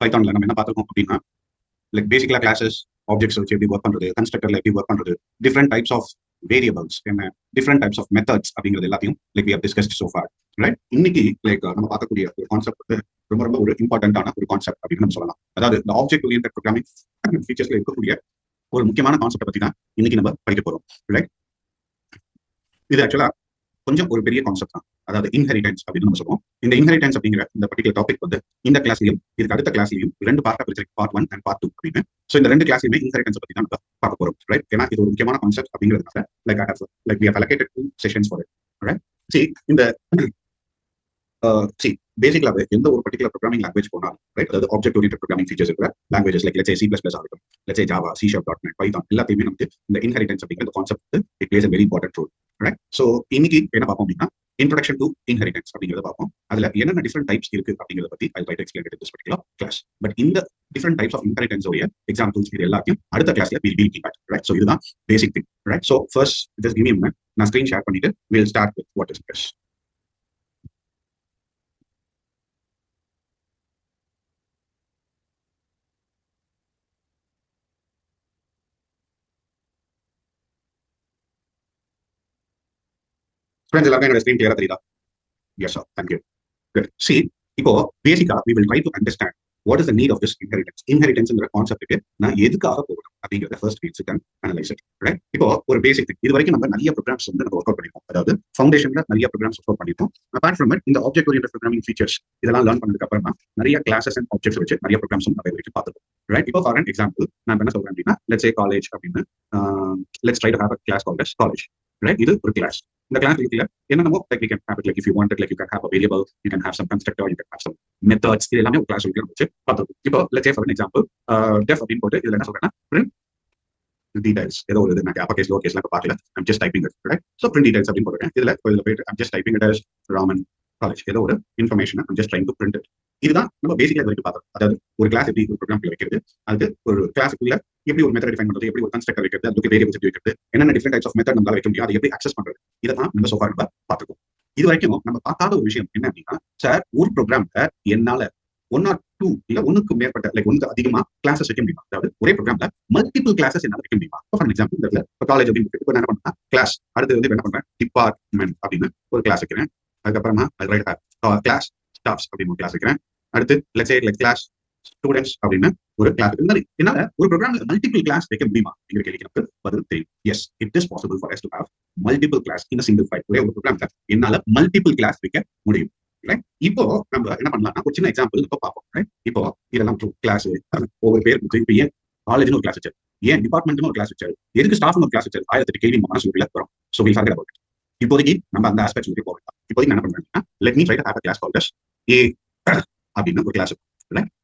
பைத்தான்ல நம்ம என்ன பார்த்துருக்கோம் அப்படின்னா லைக் பேசிக்கலா கிளாஸஸ் ஆப்ஜெக்ட்ஸ் வச்சு எப்படி ஒர்க் பண்றது, கன்ஸ்ட்ரக்டர்ல எப்படி ஒர்க் பண்றது, டிஃப்ரெண்ட் டைப்ஸ் ஆஃப் வேரியபிள்ஸ் என்ன, டிஃப்ரெண்ட் டைப்ஸ் ஆஃப் மெத்தட்ஸ் அப்படிங்கிறது எல்லாத்தையும் like we have discussed so far. Right, இன்னைக்கு லைக் நம்ம பார்க்கக்கூடிய ஒரு கான்செப்ட் வந்து ரொம்ப ரொம்ப ஒரு இம்பார்ட்டன்டான ஒரு கான்செப்ட் அப்படின்னு நம்ம சொல்லலாம். அதாவது இந்த ஆப்ஜெக்ட் ஓரியன்டட் ப்ரோக்ராமிங் ஃபீச்சர்ஸ்ல இருக்கக்கூடிய ஒரு முக்கியமான கான்செப்ட் பத்தி தான் இன்னைக்கு நம்ம படிக்க போறோம். ரைட், இது ஆக்சுவலா கொஞ்சம் ஒரு பெரிய கான்செப்ட் தான். அதாவது இன்ஹெரிட்டன்ஸ் அப்படின்னு நம்ம சொல்லுவோம். இந்த இன்ஹெரிட்டன்ஸ் அப்படிங்கிற இந்த பர்டிகுலர் டாபிக் வந்து இந்த கிளாஸ்லயும் இதுக்கு அடுத்த கிளாஸ்லயும் ரெண்டு பார்ட்டா பிரிச்சிருக்கு, பார்ட் 1 அண்ட் பார்ட் 2 அப்படின்னு. ஸோ இந்த ரெண்டு கிளாஸ்லயுமே இன்ஹெரிட்டன்ஸ் பத்தி தான் நம்ம பார்க்க போறோம். ரைட், ஏன்னா இது ஒரு முக்கியமான கான்செப்ட் அப்படிங்கிறதுனால like we have allocated 2 sessions for it. Right, see இந்த பேசிக்கலாவே எந்த ஒரு பர்டிகுலர் ப்ரோக்ராமிங் லாங்குவேஜ் போனாலும் ரைட், அதாவது ஆப்ஜெக்ட் ஓரியன்டட் ப்ரோக்ராமிங் ஃபீச்சர்ஸ் இருக்கிற languages like let's say C++ ஆகட்டும், let's say Java, C# .NET, Python எல்லாத்தையுமே நமக்கு இந்த இன்ஹெரிட்டன்ஸ் அப்படிங்கிற concept it plays a very important role. Right, so இன்னைக்கு என்ன பார்ப்போம் அப்படின்னா இன்ட்ரோடக்ஷன் டு இன்ஹெரிட்டன்ஸ் அப்படிங்கிறத பார்ப்போம். அதுல என்னென்ன டிஃப்ரெண்ட் டைப்ஸ் இருக்கு அப்படிங்கிறத பத்தி I try to explain it in this particular class. But இந்த டிஃப்ரெண்ட் டைப்ஸ் ஆஃப் இன்ஹெரிட்டன்ஸ் உடைய எக்ஸாம்பிள்ஸ் இது எல்லாத்தையும் அடுத்த கிளாஸ்ல will keep at. Right, so இதுதான் basic thing. Right, so first just give me a minute, நான் ஸ்கிரீன் ஷேர் பண்ணிட்டு will start with what is this. Friends எல்லாருமே என்னோட ஸ்கிரீன் கிளியரா தெரியுதா? Yes sir, thank you. Good. See, இப்போ பேசிக்கா we will try to understand what is the need of this inheritance. இன்ஹெரிட்டன்ஸ்ங்கிற கான்செப்ட்டுக்கு நான் எதுக்காக போகணும் அப்படிங்கிறத first we'll sit and analyse it. Right, இப்போ ஒரு பேசிக் திங், இது வரைக்கும் நம்ம நிறைய ப்ரோக்ராம்ஸ் வந்து நம்ம ஒர்க் அவுட் பண்ணிருக்கோம். அதாவது ஃபவுண்டேஷன்ல நிறைய ப்ரோக்ராம்ஸ் ஒர்க் அவுட் பண்ணிருக்கோம். அபார்ட் ஃப்ரம் இட் இந்த ஆப்ஜெக்ட் ஓரியன்டட் ப்ரோக்ராமிங் ஃபீச்சர்ஸ் இதெல்லாம் லேர்ன் பண்ணதுக்கு அப்புறமா நிறைய கிளாஸஸ் அண்ட் ஆப்ஜெக்ட்ஸ் வச்சு நிறைய ப்ரோக்ராம்ஸும் நம்ம வரைக்கும் பார்த்துருக்கோம். ரைட், இப்போ ஃபார் அன் எக்ஸாம்பிள் நான் என்ன சொல்றேன் அப்படின்னா லெட்ஸ் சே காலேஜ் அப்படின்னு, let's try to have a class called as college. Right, இது ஒரு கிளாஸ். இந்த கிளாஸ் இருக்குல்ல, என்னென்னமோ like you can have it like if you want it, like you can have a variable, you can have some constructor, you can have some methods, இது எல்லாமே ஒரு class வச்சு பார்த்துருக்கோம். இப்போ let's say for an example def அப்படின்னு போட்டு இதுல என்ன சொல்றேன்னா பிரிண்ட் டீடைல்ஸ், ஏதோ ஒரு இது நான் அப்பர் கேஸ் லோவர் கேஸ்ல பார்க்கல, I'm just typing it. Right, so print details அப்படின்னு போட்டுருக்கேன். இதுல போயிட்டு I'm just typing it as Raman college, ஏதோ ஒரு information I'm just trying to print it. இதுதான் நம்ம பேசிக்கா வரைக்கும் பார்த்தோம். அதாவது ஒரு கிளாஸ் எப்படி ஒரு ப்ரோக்ராம்ல வைக்கிறது, அது ஒரு கிளாஸுக்குள்ள எப்படி ஒரு மெத்தட் டிஃபைன் பண்றது, எப்படி ஒரு கன்ஸ்ட்ரக்டர் வைக்கிறது, அதுக்கு வேரியபிள்ஸ் எப்படி வைக்கிறது, என்னென்ன டிஃப்ரெண்ட் டைப்ஸ் ஆஃப் மெத்தட் நம்மளால வைக்க முடியும், அதை எப்படி அக்சஸ் பண்றது, இதை தான் நம்ம சோஃபா நம்ம பார்த்துக்கோம். இது வரைக்கும் நம்ம பார்க்காத ஒரு விஷயம் என்ன அப்படின்னா, சார் ஒரு ப்ரோக்ராம்ல என்னால 1 or 2 இல்ல ஒன்னுக்கு மேற்பட்ட லைக் ஒன்று அதிகமா கிளாஸஸ் வைக்க முடியுமா, அதாவது ஒரே ப்ரோக்ராம்ல மல்டிபிள் கிளாஸஸ் என்னால வைக்க முடியுமா. ஃபார் எக்ஸாம்பிள் இந்த இடத்துல காலேஜ் அப்படின்னு இப்போ என்ன பண்ணா கிளாஸ், அடுத்து வந்து என்ன பண்றேன் டிபார்ட்மெண்ட் அப்படின்னு ஒரு கிளாஸ் வைக்கிறேன். அதுக்கப்புறமா கிளாஸ் ஸ்டாஃப்ஸ் அப்படின்னு ஒரு கிளாஸ் வைக்கிறேன். அடுத்து let's say like class students அப்படின்னு ஒரு கிளாஸ். இந்த மாதிரி என்னால ஒரு ப்ரோக்ராம்ல மல்டிபிள் கிளாஸ் வைக்க முடியுமா அப்படிங்கிற கேள்விக்கு நமக்கு பதில் தெரியும். Yes, it is possible for us to have multiple class in single file. ஒரே ஒரு ப்ரோக்ராம்ல என்னால மல்டிபிள் கிளாஸ் வைக்க முடியும். இப்போ நம்ம என்ன பண்ணலாம், ஒரு சின்ன எக்ஸாம்பிள் இப்போ பார்ப்போம். இப்போ இதெல்லாம் கிளாஸ் ஒவ்வொரு பேர் இப்போ ஏன் காலேஜ்னு ஒரு கிளாஸ் வச்சாரு, ஏன் டிபார்ட்மெண்ட்னு ஒரு கிளாஸ் வச்சாரு, எதுக்கு ஸ்டாஃப்னு ஒரு கிளாஸ் வச்சாரு, 1008 கேள்வி மனசு வரும். So we'll forget about it. இப்போதைக்கு நம்ம அந்த ஆஸ்பெக்ட்ஸ் வந்து போகலாம். இப்போதைக்கு என்ன பண்றேன்னா let me try to have a class called as A அப்படின்னு ஒரு கிளாஸ்.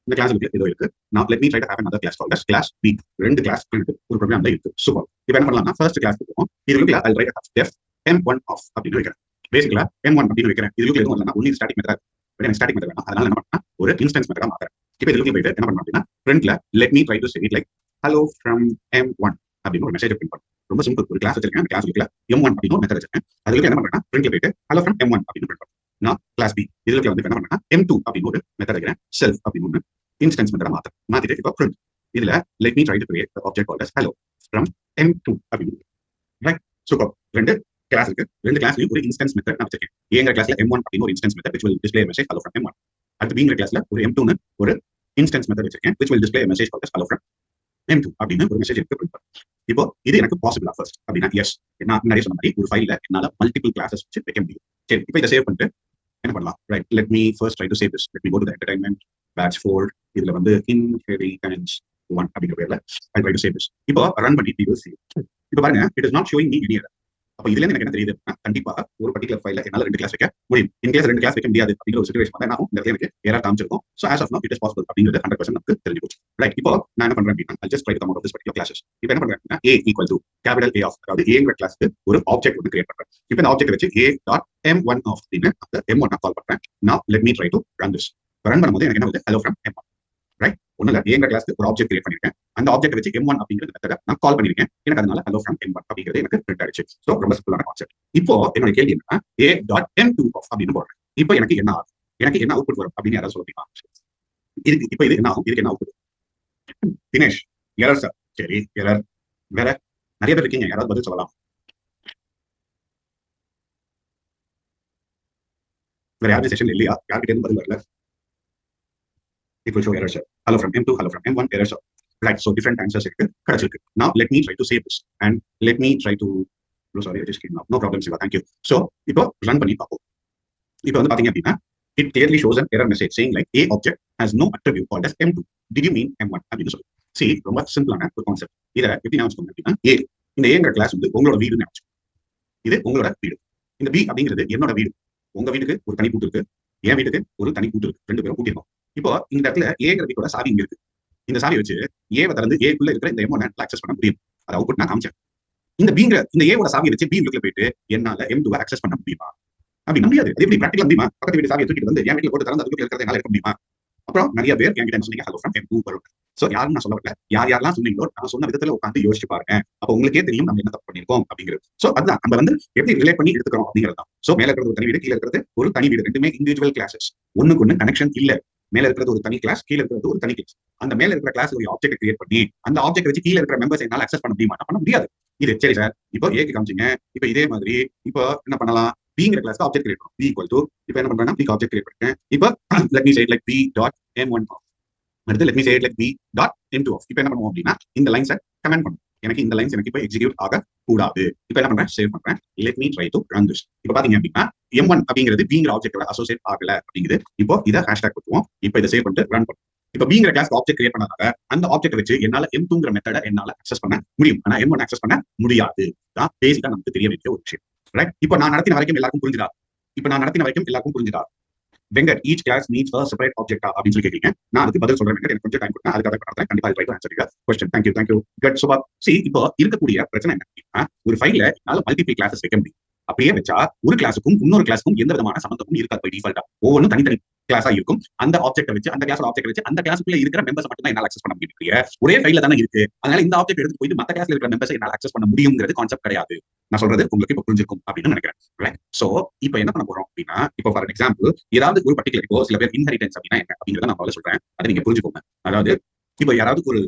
இந்த கிளாஸ் ஏதோ இருக்கு. நான் let me try to have another class called as class B. ரெண்டு கிளாஸ் ஒரு ப்ரோக்ராம்ல இருக்கு. சூப்பர். இப்போ என்ன பண்ணலாம்னா ஃபர்ஸ்ட் கிளாஸ் போவோம். இதுல I'll try to have def m1 of அப்படின்னு வைக்கிறேன். பேசிக்கலா m1 அப்படின்னு வைக்கிறேன். இதுல எதுவும் இல்லைன்னா only static method. Static method வேணும். அதனால என்ன பண்ணா ஒரு இன்ஸ்டன்ஸ் மெத்தடா மாத்துறேன். இப்போ இதுல போயிட்டு என்ன பண்ணணும் அப்படின்னா பிரிண்ட்ல let me try to say it like hello from m1 அப்படின்னு ஒரு மெசேஜ் பிரிண்ட் பண்ணும். ரொம்ப சிம்பிள். ஒரு கிளாஸ் வச்சிருக்கேன். அந்த கிளாஸ் m1 அப்படின்னு ஒரு மெத்தட் வச்சிருக்கேன். அதுல என்ன பண்றேன்னா பிரிண்ட்ல போயிட்டு hello from m1 அப்படின்னு பிரிண்ட் பண்ணும். நான் கிளாஸ் B இதுல வந்து என்ன பண்றேன்னா m2 அப்படின்னு ஒரு மெத்தட் வைக்கிறேன். செல்ஃப் அப்படின்னு ஒரு இன்ஸ்டன்ஸ் மெத்தடா மாத்திட்டு இப்போ பிரிண்ட் இதுல let me try to create the object called as hello from m2 அப்படின்னு. Right, super. ரெண்டு கிளாஸ் இருக்கு. ரெண்டு கிளாஸ்லயும் ஒரு இன்ஸ்டன்ஸ் மெத்தட் நான் வச்சிருக்கேன். ஏங்க கிளாஸ்ல m1 அப்படின்னு ஒரு instance method which will display a message hello from m1. அடுத்து B கிளாஸ்ல ஒரு m2 னு ஒரு இன்ஸ்டன்ஸ் மெத்தட் வச்சிருக்கேன் which will display a message called as hello from m2 அப்படின்னு ஒரு மெசேஜ் இருக்கு பிரிண்ட் பண்ணும். இப்போ இது எனக்கு பாசிபிளா ஃபர்ஸ்ட் அப்படின்னா எஸ், நான் முன்னாடி சொன்ன மாதிரி ஒரு ஃபைல்ல என்னால மல்டிபிள் கிளாஸஸ் வச்சு வைக்க முடியும். சரி, இப்போ இதை சேவ் பண்ணிட்டு என்ன பண்ணலாம். Right, let me first try to save this. Let me go to the entertainment batch fold. இதுல வந்து inheritance 1 அப்படிங்கிற பேர்ல I try to save this. இப்போ ரன் பண்ணி we will see. இப்போ பாருங்க, it is not showing me any error. அப்ப இதுல எனக்கு என்ன தெரியுது, கண்டிப்பா ஒரு பர்டிகுலர் ஃபைல்ல என்னால ரெண்டு கிளாஸ் வைக்க முடியும். இன் கேஸ் ரெண்டு கிளாஸ் வைக்க முடியாது அப்படிங்கிற ஒரு சிச்சுவேஷன் தான் இந்த இடத்துல எனக்கு எரர் காமிச்சிருக்கும். So as of now it is possible அப்படிங்கிறது 100% நமக்கு தெரிஞ்சு போச்சு. ரைட், இப்போ நான் என்ன பண்றேன் அப்படின்னா I'll just try to come out of this particular classes. இப்போ என்ன பண்றேன் அப்படின்னா a equal to capital A of, அதாவது a கிளாஸ்க்கு ஒரு ஆப்ஜெக்ட் வந்து கிரியேட் பண்றேன். இப்போ இந்த ஆப்ஜெக்ட் வச்சு a.m1 of அப்படின்னு அந்த m1 கால் பண்றேன். Now let me try to run this. Run பண்ணும்போது எனக்கு என்ன வருது, hello from m1. ரைட், ஒண்ணு இல்ல, ஏங்க கிளாஸ்க்கு ஒரு ஆப்ஜெக்ட் கிரியேட் பண்ணிருக்கேன். அந்த ஆப்ஜெக்ட் வச்சு m1 அப்படிங்கிற மெத்தட நான் கால் பண்ணிருக்கேன். எனக்கு அதனால hello from m1 அப்படிங்கிறது எனக்கு பிரிண்ட் ஆயிடுச்சு. சோ ரொம்ப சிம்பிளான கான்செப்ட். இப்போ என்னோட கேள்வி என்னன்னா a.m2 of அப்படின்னு போடுறேன். இப்போ எனக்கு என்ன ஆகும், எனக்கு என்ன அவுட்புட் வரும் அப்படின்னு யாராவது சொல்ல முடியுமா? இதுக்கு இப்ப இது என்ன ஆகும், இதுக்கு என்ன ஆகும்? Dinesh error sir. சரி எரர். வேற நிறைய பேர் இருக்கீங்க, யாராவது பதில் சொல்லலாம்? வேற யாருமே செஷன் இல்லையா? யார்கிட்ட இருந்து பதில் வரல? It will show error sir. Hello from M2, hello from M1, error sir. Right, so different answers இருக்கு கிடைச்சிருக்கு. Now let me try to save this and let me try to oh, sorry, I just came now. No problem, Siva. Thank you. So இப்போ run பண்ணி பார்ப்போம். இப்போ வந்து பாத்தீங்க அப்படின்னா it clearly shows an error message saying like A object has no attribute called as M2. Did you mean M1? அப்படின்னு சொல்லி. See, ரொம்ப சிம்பிளான ஒரு கான்செப்ட். இதை எப்படி ஞாபகம் அப்படின்னா A, இந்த ஏங்கிற கிளாஸ் வந்து உங்களோட வீடுன்னு ஞாபகம். இது உங்களோட வீடு. இந்த B அப்படிங்கிறது என்னோட வீடு. உங்க வீட்டுக்கு ஒரு தனி கூட்டு இருக்கு, என் வீட்டுக்கு ஒரு தனி கூட்டு இருக்கு, ரெண்டு பேரும் கூட்டிருக்கோம். இப்போ இந்த இடத்துல ஏங்கிற வீட்டோட சாவி இங்க இருக்கு. இந்த சாவி வச்சு ஏவை திறந்து ஏக்குள்ள இருக்கிற இந்த எம்1 ஆக்சஸ் பண்ண முடியும். அதை அவுட் நான் காமிச்சேன். இந்த பிங்கிற இந்த ஏவோட சாவியை வச்சு பி வீட்டுல போயிட்டு என்னால M2 ஆக்சஸ் பண்ண முடியுமா? அப்படி முடியாது. அது எப்படி பிராக்டிகலா முடியுமா? பக்கத்து வீட்டு சாவியை தூக்கிட்டு வந்து என் வீட்டுல போட்டு திறந்து அதுக்கு இருக்கிறத என்னால இருக்க முடியுமா? அப்புறம் நிறைய பேர் என்கிட்ட சொன்னீங்க ஹலோ ஃப்ரம் M2 வரும். சோ யாரும் நான் சொல்ல வரல, யார் யாரெல்லாம் சொன்னீங்களோ நான் சொன்ன விதத்துல உட்காந்து யோசிச்சு பாருங்க. அப்ப உங்களுக்கே தெரியும் நம்ம என்ன தப்பு பண்ணிருக்கோம் அப்படிங்கிறது. சோ அதுதான் நம்ம வந்து எப்படி ரிலேட் பண்ணி எடுத்துக்கிறோம் அப்படிங்கிறது தான். சோ மேல இருக்கிறது ஒரு தனி வீடு, கீழே இருக்கிறது ஒரு தனி வீடு, ரெண்டுமே இண்டிவிஜுவல் கிளாஸஸ். ஒண்ணுக்கு ஒண்ணு கனெக்ஷன் இல்ல. மேல இருக்கிறது ஒரு தனி கிளாஸ், கீழே இருக்கிறது ஒரு தனி கிளாஸ். அந்த மேல இருக்கிற கிளாஸ் ஒரு ஆப்ஜெக்ட் கிரியேட் பண்ணி அந்த ஆப்ஜெக்ட் வச்சு கீழே இருக்கிற மெம்பர்ஸ் என்னால அக்சஸ் பண்ண முடியுமா? பண்ண முடியாது. இது சரி சார், இப்போ ஏக்கு காமிச்சிங்க. இப்போ இதே மாதிரி இப்போ என்ன பண்ணலாம்? பிங்கிற கிளாஸ்க்கு ஆப்ஜெக்ட் கிரியேட் பண்ணும். பி ஈக்குவல் டு இப்போ என்ன பண்றேன்னா பிக்கு ஆப்ஜெக்ட் கிரியேட் பண்ணிட்டேன். இப்போ let me say it like B dot M1 அடுத்து let me say it like B dot M2 off. இப்போ என்ன பண்ணுவோம் அப்படின்னா இந்த லைன்ஸை கமெண்ட் பண்ணும். எனக்கு இந்த லைன்ஸ் எனக்கு இப்போ எக்ஸிக்யூட் ஆக கூடாது. இப்போ என்ன பண்றேன்? சேவ் பண்றேன். Let me try to run this. இப்போ பாத்தீங்க அப்படின்னா M1 அப்படிங்கிறது பிங்கிற ஆப்ஜெக்டோட அசோசியேட் ஆகல அப்படிங்குது. இப்போ இதை ஹேஷ்டாக் கொடுத்துவோம். இப்போ இதை சேவ் பண்ணிட்டு ரன் பண்ணுவோம். இப்போ பிங்கிற கிளாஸ் ஆப்ஜெக்ட் கிரியேட் பண்ணாத அந்த ஆப்ஜெக்ட் வச்சு என்னால M2ங்கிற மெத்தட என்னால அக்சஸ் பண்ண முடியும். ஆனா M1 அக்சஸ் பண்ண முடியாது. தான் பேசிக்கா நமக்கு தெரிய வேண்டிய ஒரு விஷயம். ரைட்? இப்போ நான் நடத்தின வரைக்கும் எல்லாருக்கும் புரிஞ்சுதா? இப்போ நான் நடத்தின வரைக்கும் எல்லாருக்கும் புரிஞ்சுதா? Venkat, each class needs a separate object அப்படின்னு சொல்லி கேட்கறீங்க. நான் அதுக்கு பதில் சொல்றேன். எனக்கு கொஞ்சம் டைம் கொடுத்தா அதுக்காக பண்ணுறேன். கண்டிப்பா try to answer your question. Thank you good. Subha, see இப்போ இருக்கக்கூடிய பிரச்சனை என்ன அப்படின்னா ஒரு ஃபைல்ல என்னால மல்டிபிள் கிளாஸஸ் வைக்க முடியும். அப்படியே வச்சா ஒரு கிளாஸுக்கும் இன்னொரு கிளாஸுக்கும் எந்த விதமான சம்பந்தமும் இருக்காது. பை டிஃபால்ட்டா ஒவ்வொன்றும் தனித்தனி கிளாஸா இருக்கும். அந்த ஆப்ஜெக்ட் வச்சு அந்த கிளாஸ் ஆப்ஜெக்ட் வச்சு அந்த கிளாஸ்க்குள்ள இருக்கிற மெம்பர்ஸ் மட்டும் தான் என்னால அக்சஸ் பண்ண முடியும். ஒரே ஃபைல்ல தானே இருக்கு. அதனால இந்த ஆப்ஜெக்ட் எடுத்து போயிட்டு மத்த கிளாஸ்ல இருக்கிற மெம்பர்ஸ் என்னால அக்சஸ் பண்ண முடியுங்கிறது கான்செப்ட் கிடையாது. நான் சொல்றது உங்களுக்கு இப்போ புரிஞ்சிருக்கும் அப்படின்னு நினைக்கிறேன். ரைட்? சோ இப்போ என்ன பண்ண போறோம் அப்படின்னா இப்போ ஃபார் எக்ஸாம்பிள் ஏதாவது ஒரு பர்டிகுலர் இப்போ சில பேர் இன்ஹெரிட்டன்ஸ் அப்படின்னா என்ன அப்படிங்கிறத நான் முதல்ல சொல்றேன். அதை நீங்க புரிஞ்சுக்கோங்க. அதாவது இப்போ யாராவது ஒரு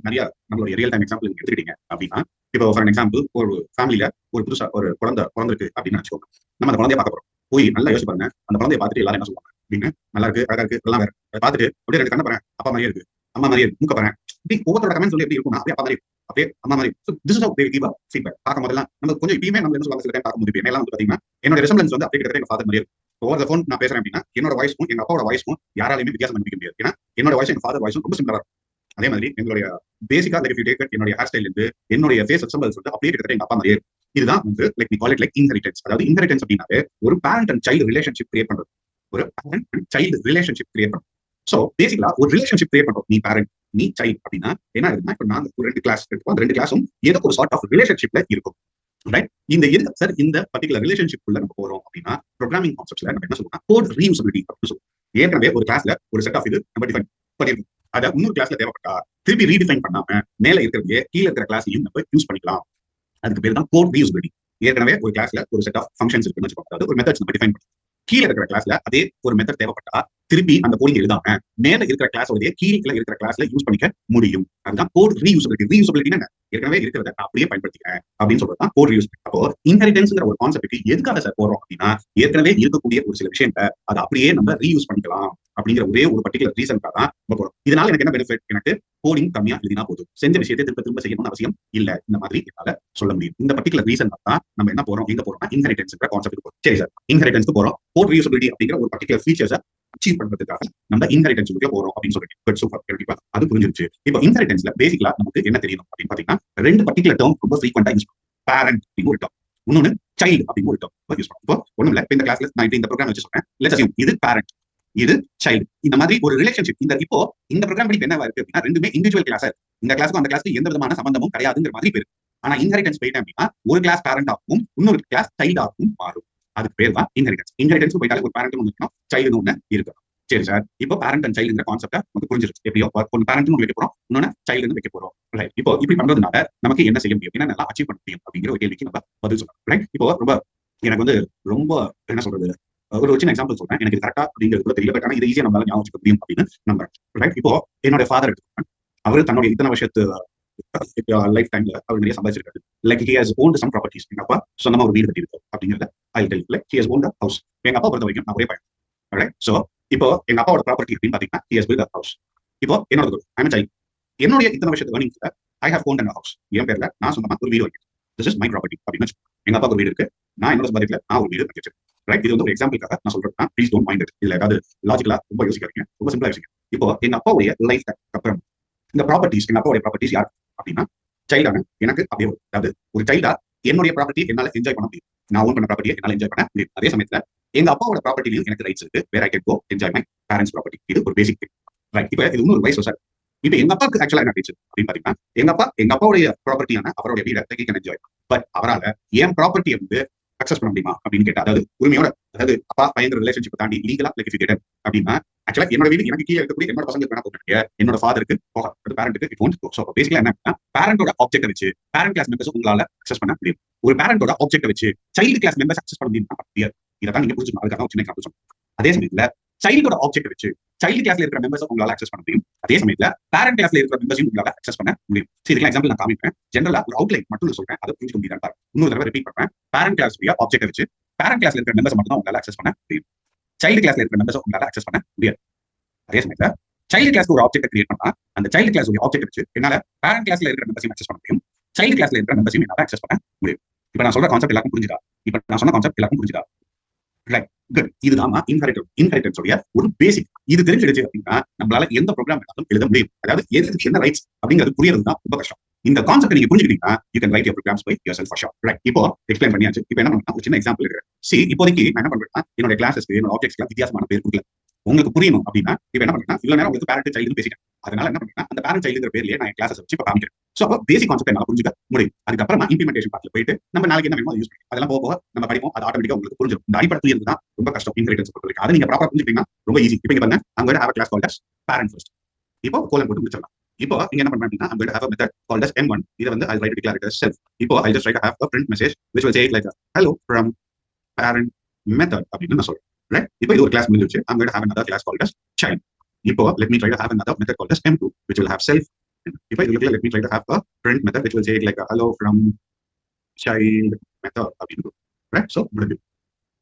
நிறைய நம்மளுடைய ரியல் டைம் எக்ஸாம்பிள் நீங்க எடுத்துக்கிட்டீங்க அப்படின்னா இப்போ ஃபார் எக்ஸாம்பிள் ஒரு ஃபேமிலியில ஒரு புதுசா ஒரு குழந்தை பிறந்திருக்கு அப்படின்னு நினைச்சுக்கோங்க. நம்ம அந்த குழந்தைய பார்க்க போறோம். போய் நல்லா யோசிச்சு பாருங்க. அந்த குழந்தைய பார்த்துட்டு எல்லாரும் என்ன சொல்லுவாங்க அப்படின்னு? நல்லா இருக்கு, அழகா இருக்கு, எல்லாம் வேற பார்த்துட்டு அப்படியே ரெண்டு கண்ண பாறேன், அப்பா மாதிரியே இருக்கு, அம்மா மாதிரியே இருக்கு, மூக்க பாறேன். இப்படி ஒவ்வொருத்தரோட கமெண்ட் சொல்லி எப்படி இருக்கும்னா அப்படியே அப்பா மாதிரி அப்படியே அம்மா மாதிரி. This is how they give a feedback. பார்க்கும் போதெல்லாம் நம்ம கொஞ்சம் இப்பயுமே நம்ம என்ன சொல்லுவாங்க சில டைம் பார்க்கும்போது எல்லாம் வந்து பாத்தீங்கன்னா என்னோட ரெசம்பலன்ஸ் வந்து அப்படியே கிட்டத்தட்ட எங்க ஃபாதர் மாதிரியே இருக்கும். ஓவர் த ஃபோன் நான் பேசுறேன் அப்படின்னா என்னோட வாய்ஸும் எங்க அப்பாவோட வாய்ஸும் யாராலையுமே வித்தியாசம் பண்ணிக்க முடியாது. ஏன்னா என்னோட வாய்ஸ் எங்க ஃபாதர் வாய்ஸும் ரொம்ப சிம்பிளா இருக்கும். அதே மாதிரி எங்களுடைய பேசிக்கா லைக் இஃப் யூ டேக் என்னோட ஹேர் ஸ்டைல் இருந்து என்னுடைய ஃபேஸ் ரெசம்பலன்ஸ் வந்து அப்படியே கிட்டத்தட்ட எங்க அப்பா மாதிரியே இருக்கும். இதுதான் வந்து like we call it like inheritance. அதாவது இன்ஹெரிட்டன்ஸ் அப்படின்னாவே ஒரு parent and child relationship create பண்றது. ஒரு parent and child relationship create பண்றது. சோ பேசிக்கலா ஒரு ரிலேஷன்ஷிப் கிரியேட் பண்றோம். நீ பேரண்ட், நீ சைல்டு அப்படின்னா என்ன ஆகுதுன்னா இப்போ நாங்க ஒரு ரெண்டு கிளாஸ் எடுப்போம். அந்த ரெண்டு கிளாஸும் ஏதோ ஒரு சார்ட் ஆஃப் ரிலேஷன்ஷிப்ல இருக்கும். ரைட்? இந்த எதுக்கு சார் இந்த பர்டிகுலர் ரிலேஷன்ஷிப் உள்ள நம்ம போறோம் அப்படின்னா ப்ரோக்ராமிங் கான்செப்ட்ஸ்ல நம்ம என்ன சொல்றோம்? கோட் ரீயூசபிலிட்டி அப்படின்னு சொல்லுவோம். ஏற்கனவே ஒரு கிளாஸ்ல ஒரு செட் ஆஃப் இது நம்ம டிஃபைன் பண்ணிருக்கோம். அதை இன்னொரு கிளாஸ்ல தேவைப்பட்டா திருப்பி ரீடிஃபைன் பண்ணாம மேல இருக்கிறது கீழே இருக்கிற கிளாஸையும் நம்ம யூஸ் பண்ணிக்கலாம். அதுக்கு பேர் தான் கோட் ரீயூசபிலிட்டி. ஏற்கனவே ஒரு கிளாஸ்ல ஒரு செட் ஆஃப் ஃபங்க்ஷன்ஸ் இருக்குன்னு வச்சுக்கோங்க. அதாவது ஒரு மெத்தட்ஸ் நம்ம டிஃபைன் பண்ணுவோம். கீழே இருக்கிற கிளாஸ்ல அதே ஒரு மெத்தட் தேவைப்பட்டா திருப்பி அந்த கோடிங் எழுதாம மேல இருக்கிற கிளாஸோட கீழே இருக்கிற கிளாஸ்ல யூஸ் பண்ணிக்க முடியும். அதுதான் கோட் ரீயூசபிலிட்டி. ரீயூசபிலிட்டி என்ன? ஏற்கனவே இருக்கிறத அப்படியே பயன்படுத்திக்கிறேன் அப்படின்னு சொல்றதுதான் கோட் ரீயூசபிலிட்டி. அப்போ இன்ஹெரிட்டன்ஸ்ங்கிற ஒரு கான்செப்ட் எதுக்காக சார் போறோம் அப்படின்னா ஏற்கனவே இருக்கக்கூடிய ஒரு சில விஷயத்தை அதை அப்படியே நம்ம ரீயூஸ் பண்ணிக்கலாம் அப்படிங்கிற ஒரே ஒரு பர்டிகுலர் ரீசனுக்காக தான் நம்ம போறோம். இதனால எனக்கு என்ன பெனிஃபிட்? எனக்கு கோடிங் கம்மியா எழுதினா போதும், செஞ்ச விஷயத்தை திரும்ப திரும்ப செய்யணும்னு அவசியம் இல்ல. இந்த மாதிரி என்னால சொல்ல முடியும். இந்த பர்டிகுலர் ரீசன் தான் நம்ம என்ன போறோம், எங்க போறோம்னா இன்ஹெரிட்டன்ஸ்ங்கிற கான்செப்ட் போறோம். சரி சார், இன்ஹெரிட்டன்ஸ்க்கு போறோம். கோட் ரீயூசபிலிட்டி அப்படிங்கிற ஒரு பர்டிகுலர் ஃபீச்சர்ஸை அச்சீவ் பண்றதுக்காக நம்ம இன்ஹெரிட்டன்ஸ்க்குள்ள போறோம் அப்படின்னு சொல்லிட்டு சூப்பர், கண்டிப்பா அது புரிஞ்சிருச்சு. இப்போ இன்ஹெரிட்டன்ஸ்ல பேசிக்கலா நமக்கு என்ன தெரியணும் அப்படின்னு பாத்தீங்கன்னா ரெண்டு பர்டிகுலர் டேர்ம் ரொம்ப ஃப்ரீக்வெண்டா யூஸ் பண்ணுவோம். பேரண்ட் அப்படின்னு ஒரு டேர்ம், இன்னொன்னு சைல்டு அப்படின்னு ஒரு டேர்ம் யூஸ் பண்ணுவோம். இப்போ ஒண்ணும் இல்ல, இந்த கிளாஸ்ல நான் இந்த ப்ரோக்ராம் வச்சு சொல்றேன். லெட்ஸ் அஸ்யூம் இது பேரண்ட், இது சைல்டு. இந்த மாதிரி ஒரு ரிலேஷன்ஷிப் இந்த இப்போ இந்த ப்ரோக்ராம் படி என்னவா இருக்கு அப்படின்னா ரெண்டுமே இண்டிவிஜுவல் கிளாஸ். இந்த கிளாஸ்க்கு அந்த கிளாஸ்க்கு எந்த விதமான சம்பந்தமும் கிடையாதுங்கிற மாதிரி பேரு. ஆனா இன்ஹெரிட்டன்ஸ் போயிட்டேன் அப்படின்னா ஒரு கிளாஸ் பேரண்ட் ஆகும், இன்னொரு கிளாஸ் சைல்டு ஆகும் மாறும். அதுக்கு பேர் தான் இன்ஹெரிட்டன்ஸ். இன்ஹெரிட்டன்ஸ் போயிட்டாலே ஒரு பேரண்ட் ஒன்று இருக்கணும், சைல்டு ஒன்று இருக்கணும். சரி சார், இப்போ பேரண்ட் அண்ட் சைல்டுங்கிற கான்செப்ட் நமக்கு புரிஞ்சிருச்சு. எப்படியோ ஒரு பேரண்ட் வைக்க போறோம், இன்னொன்னு சைல்டு வைக்க போறோம். ரைட்? இப்போ இப்படி பண்றதுனால நமக்கு என்ன செய்ய முடியும், என்ன நல்லா அச்சீவ் பண்ண முடியும் அப்படிங்கிற ஒரு கேள்விக்கு நம்ம பதில் சொல்லலாம். ரைட்? இப்போ ரொம்ப எனக்கு வந்து ரொம்ப என்ன சொல்றது ஒரு சின்ன எக்ஸாம்பிள் சொல்றேன், எனக்கு கரெக்டா அப்படிங்கிறது கூட தெரியல, பட் ஆனா இது ஈஸியா நம்மளால ஞாபகம் வச்சுக்க முடியும் அப்படின்னு நம்புறேன். ரைட், இப்போ என்னோட ஃபாதர் எடுத்துக்கோங்க. அவர் தன்னுடைய இத்தனை வருஷத்து லைஃப் டைம்ல அவர் நிறைய சம்பாதிச்சிருக்காரு. Like he has owned some properties. எங்க அப்பா சொந்தமா ஒரு வீடு கட்டியிருக்காரு அப்படிங்கிறத I tell like he has owned a house. எங்க அப்பா பொறுத்த வரைக்கும் நான் ஒரே பையன். ரைட், சோ இப்போ எங்க அப்பாவோட ப்ராப்பர்ட்டி அப்படின்னு பாத்தீங்கன்னா he has built a house. இப்போ என்னோட ஐ அம் சைல்ட். என்னுடைய இத்தனை வருஷத்து ஏர்னிங்ஸ்ல I have owned a house. என் பேர்ல நான் சொந்தமா ஒரு வீடு வைக்கிறேன். திஸ் இஸ் மை ப்ராப்பர்ட்டி அப்படின்னு எங்க அப்பா ஒரு வீடு இருக்கு, நான் என்னோட சம்பாதிக்கல நான் ஒரு வீடு வச்சிருக்கேன். ரைட், இது வந்து ஒரு எக்ஸாம்பிளுக்காக நான் சொல்றேன். Please don't mind it. இதுல ஏதாவது லாஜிக்கலா ரொம்ப யோசிக்காதீங்க, ரொம்ப சிம்பிளா யோசிங்க. இப்போ எங்க அப்பாவுடைய லைஃப் அப்புறம் இந்த ப்ராப்பர்ட்டிஸ், எங்க அப்பாவுடைய ப்ராப்பர்ட்டிஸ் யார் அப்படின்னா சைல்டான எனக்கு அப்படியே வரும். அதாவது ஒரு சைல்டா என்னுடைய ப்ராப்பர்ட்டி என்னால என்ஜாய் பண்ண முடியும், நான் ஓன் பண்ண ப்ராப்பர்ட்டியை என்னால என்ஜாய் பண்ண முடியும். அதே சமயத்துல எங்க அப்பாவோட ப்ராப்பர்ட்டிலையும் எனக்கு ரைட்ஸ் இருக்கு, where I can go enjoy my parents property. இது ஒரு பேசிக் திங். ரைட், இப்போ இது இன்னொரு வைஸ் சார். இப்போ எங்க அப்பாவுக்கு ஆக்சுவலா என்ன ரைட்ஸ் அப்படின்னு பாத்தீங்கன்னா எங்க அப்பாவுடைய ப்ராப்பர்ட்டியான அவருடைய வீடை he can enjoy. பட் அவரால் என் ப்ராப்பர்ட்டியை வந்து அக்சஸ் பண்ண முடியுமா அப்படின்னு கேட்டா, அதாவது உரிமையோட, அதாவது அப்பா பயங்கர ரிலேஷன்ஷிப் தாண்டி லீகலா லைக் இஃப் அப்படின்னா ஆக்சுவலா என்னோட வீடு எனக்கு கீழே இருக்கக்கூடிய என்னோட பசங்களுக்கு வேணா போக, என்னோட ஃபாதருக்கு போக, பேரண்ட்டுக்கு இட் ஒன்ட் கோ. சோ பேசிக்கலா என்ன, பேரண்டோட ஆப்ஜெக்ட் வச்சு பேரண்ட் கிளாஸ் மெம்பர்ஸ் உங்களால அக்சஸ் பண்ண முடியும். ஒரு பேரண்டோட ஆப்ஜெக்ட் வச்சு சைல்டு கிளாஸ் மெம்பர்ஸ் அக்சஸ் பண்ண முடியும். இதான் நீங்க புரிஞ்சுக்கணும். அதுக்காக ஒரு சின்ன எக்ஸாம்பிள் சொன்னேன். அதே சமயத்துல சைல்டோட ஆப்ஜெக்ட் வச்சு சைல்டு கிளாஸ்ல இருக்கிற மெம்பர்ஸ் உங்களால அக்சஸ் பண்ண முடியும். அதே சமயத்துல பேரண்ட் கிளாஸ்ல இருக்கிற மெம்பர்ஸையும் உங்களால அக்சஸ் பண்ண முடியும். இதுக்கு எக்ஸாம்பிள் நான் காமிப்பேன். ஜெனரலா ஒரு அவுட்லைன் மட்டும் சொல்றேன், அதை புரிஞ்சுக்க முடியாது. இன்னொரு தடவை ரிப்பீட் பண்றேன். பேரண்ட் கிளாஸ் ஆப்ஜெக்ட் வச்சு பேரண்ட் கிளாஸ்ல இருக்கிற மெம்பர்ஸ் மட்டும் தான் உங்களால அக்சஸ் பண்ண முடியும். சைல்டு கிளாஸ்ல இருக்கிற மெம்பர்ஸ் உங்களால அக்சஸ் பண்ண முடியாது. அதே சமயத்துல சைல்டு கிளாஸ்க்கு ஒரு ஆப்ஜெக்ட் கிரியேட் பண்ணா அந்த சைல்டு கிளாஸ் ஆப்ஜெக்ட் வச்சு என்னால பேரண்ட் கிளாஸ்ல இருக்கிற மெம்பர்ஸையும் அக்சஸ் பண்ண முடியும், சைல்டு கிளாஸ்ல இருக்கிற மெம்பர்ஸையும் என்னால அக்சஸ் பண்ண முடியும். இப்ப நான் சொல்ற கான்செப்ட் எல்லாருக்கும் புரிஞ்சுதா? இப்ப நான் சொன்ன கான்செப்ட் எல்லாருக்கும் புரிஞ்சுதா? Right, good. இதுதான் இன்ஹெரிட்டன்ஸ் ஒரு பேசிக். இது தெரிஞ்சிடுச்சு அப்படின்னா நம்மளால எந்த ப்ரோக்ராம் எழுத முடியும். அதாவது எதுக்கு என்ன ரைட்ஸ் அப்படிங்கிறது புரியறது தான் ரொம்ப கஷ்டம். இந்த கான்செப்ட் நீங்க புரிஞ்சுக்கிட்டீங்கன்னா you can write your programs by yourself for sure. Right, இப்போ எக்ஸ்பிளைன் பண்ணியாச்சு. இப்போ என்ன பண்ணலாம், ஒரு சின்ன எக்ஸாம்பிள் இருக்கு. இப்போதைக்கு நான் என்ன பண்றேன்னா என்னோட கிளாஸஸ்க்கு என்னோட ஆப்ஜெக்ட்ஸ்க்கு வித்தியாசமான பேர் கொடுக்கல. உங்களுக்கு புரியணும் அப்படின்னா இப்ப என்ன பண்றேன்னா இவ்வளவு நேரம் உங்களுக்கு பேரண்ட் சைல்டு பேசிட்டேன். அதனால என்ன பண்றேன்னா அந்த பேரண்ட் சைல்டுங்கிற பேர்லயே நான் கிளாஸஸ் வச்சு இப்ப காமிக்கிறேன். சோ அப்போ பேசிக் கான்செப்ட் என்னால புரிஞ்சுக்க முடியும். அதுக்கப்புறமா இம்ப்ளிமெண்டேஷன் பார்ட்ல போயிட்டு நம்ம நாளைக்கு என்ன வேணுமோ யூஸ் பண்ணி அதெல்லாம் போக நம்ம படிப்போம். அது ஆட்டோமேட்டிக்கா உங்களுக்கு புரிஞ்சிடும். இந்த அடிப்படை புரியுது தான் ரொம்ப கஷ்டம் இன்ஹெரிட்டன்ஸ் பொறுத்த வரைக்கும். அதை நீங்க ப்ராப்பரா புரிஞ்சுக்கிட்டீங்கன்னா ரொம்ப ஈஸி. இப்போ இங்க பாருங்க, I'm going to have a class called as parent first. இப்போ கோலன் போட்டு முடிச்சிடலாம். இப்போ நீங்க என்ன பண்றீங்கன்னா I'm going to have a method called as M1. இதை வந்து I'll write to declare it as self. இப்போ I'll just write to have a print message which will say like hello from parent method அப்படின்னு நான் சொல்றேன். Right, இப்போ இது ஒரு class முடிஞ்சிருச்சு. I'm going to have another class called as child. இப்போ let me try to have another method called as M2 which will have self. இப்போ இதுல let me try to have a print method which will say like hello from child method அப்படின்னு. Right, so முடிஞ்சு.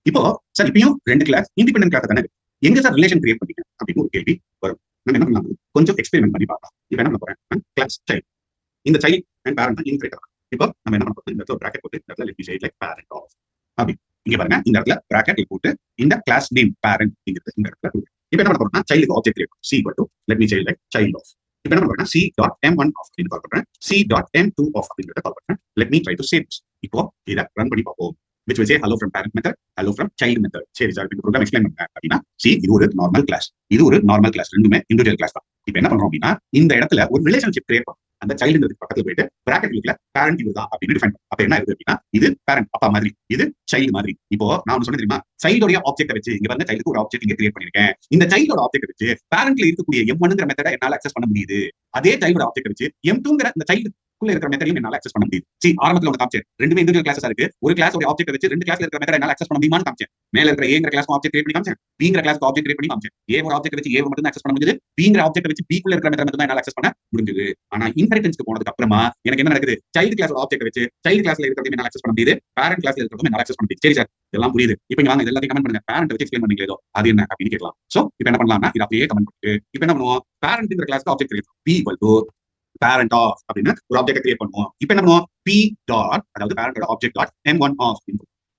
இப்போ sir இப்பயும் ரெண்டு class independent class தானே, எங்க sir relation create பண்ணீங்க அப்படின்னு ஒரு கேள்வி வரும். நம்ம என்ன பண்ணலாம், கொஞ்சம் எக்ஸ்பெரிமெண்ட் பண்ணி பார்க்கலாம். இப்போ என்ன பண்ண போறேன், கிளாஸ் சைல்ட், இந்த சைல்ட் அண்ட் பேரண்ட் தான் இன்கிரேட் ஆகும். இப்போ நம்ம என்ன பண்ண போறோம், இந்த இடத்துல பிராக்கெட் போட்டு இந்த இடத்துல let me say like parent of அப்படி இங்க பாருங்க, இந்த இடத்துல பிராக்கெட் போட்டு இந்த கிளாஸ் நேம் பேரண்ட் இங்கிறது இந்த இடத்துல கொடுங்க. இப்போ என்ன பண்ண போறோம்னா சைல்டுக்கு ஆப்ஜெக்ட் கிரியேட் பண்ணும். C equal to let me say like child of. இப்போ என்ன பண்ண போறேன்னா C.M1 of அப்படின்னு கால் பண்றேன், C.M2 of அப்படிங்கறத கால் பண்றேன். let me try to save this. இப்போ இத ரன் பண்ணி பார்ப்போம். which will say hello from parent method, hello from child method. சரி சார், இந்த ப்ரோக்ராம் எக்ஸ்பிளைன் பண்ணுங்க அப்படின்னா இது ஒரு நார்மல் கிளாஸ், இது ஒரு நார்மல் கிளாஸ், ரெண்டுமே இண்டிவிஜுவல் கிளாஸ் தான். இப்போ என்ன பண்றோம் அப்படின்னா இந்த இடத்துல ஒரு ரிலேஷன்ஷிப் கிரியேட் பண்ணும். அந்த சைல்டுங்கிறதுக்கு பக்கத்துல போயிட்டு பிராக்கெட் இருக்குல பேரண்ட் இதுதான் அப்படின்னு டிஃபைன் பண்ணும். அப்ப என்ன இருக்கு அப்படின்னா இது பேரண்ட் அப்பா மாதிரி, இது சைல்டு மாதிரி. இப்போ நான் சொன்னேன் தெரியுமா, சைல்டோட ஆப்ஜெக்ட் வச்சு இங்க வந்து சைல்டுக்கு ஒரு ஆப்ஜெக்ட் இங்க கிரியேட் பண்ணிருக்கேன். இந்த சைல்டோட ஆப்ஜெக்ட் வச்சு பேரண்ட்ல இருக்கக்கூடிய M1ங்கிற மெத்தட என்னால அக்சஸ் பண்ண முடியுது. அதே சைல்டோட ஆப்ஜெக்ட் வச்சு M2ங்கிற இந்த சைல்டு இருக்கிற மெத்தடையும் என்னால அக்சஸ் பண்ண முடியுது. ஆரம்பத்துல ஒன்று காமிச்சேன், ரெண்டுமே இண்டிவிஜுவல் கிளாஸா இருக்கு. ஒரு கிளாஸ் ஒரு ஆப்ஜெக்ட் வச்சு ரெண்டு கிளாஸ்ல இருக்கிற மெத்தட என்னால அக்சஸ் பண்ண முடியுமான்னு காமிச்சேன். மேல இருக்கிற ஏங்கிற கிளாஸ் ஆப்ஜெக்ட் கிரியேட் பண்ணி காமிச்சேன், பிங்கிற கிளாஸ் ஆப்ஜெக்ட் கிரியேட் பண்ணி காமிச்சேன். ஏ ஒரு ஆப்ஜெக்ட் வச்சு ஏ மட்டும் தான் அக்சஸ் பண்ண முடியுது, பிங்கிற ஆப்ஜெக்ட் வச்சு பிக்குள்ள இருக்கிற மெத்தட மட்டும் தான் என்னால அக்சஸ் பண்ண முடியுது. ஆனா இன்ஹெரிட்டன்ஸ்க்கு போனதுக்கு அப்புறமா எனக்கு என்ன நடக்குது, சைல்டு கிளாஸ் ஆப்ஜெக்ட் வச்சு சைல்டு கிளாஸ்ல இருக்கிறது என்னால அக்சஸ் பண்ண முடியுது, பேரண்ட் கிளாஸ்ல இருக்கிறது என்னால அக்சஸ் பண்ண முடியுது. சரி சார், இதெல்லாம் புரியுது. இப்போ இங்க வாங்க, இதெல்லாம் கமெண்ட் பண்ணுங்க. பேரண்ட் வச்சு எக்ஸ்பிளைன் பண்ணீங்களோ அது என்ன அப்படின்னு கேட்கலாம். சோ இப்போ என்ன பண்ணலாம்னா இது அப்படியே கமெண்ட் பண்ணிட்டு இப்போ என்ன பண்ணுவோம், பேரண்ட்ங்கிற கிளாஸ்க்கு object create P equal to parent of அப்படின்னு ஒரு ஆப்ஜெக்ட் கிரியேட் பண்ணுவோம். இப்போ என்ன பண்ணுவோம், P டாட் அதாவது பேரண்டோட object dot M1 of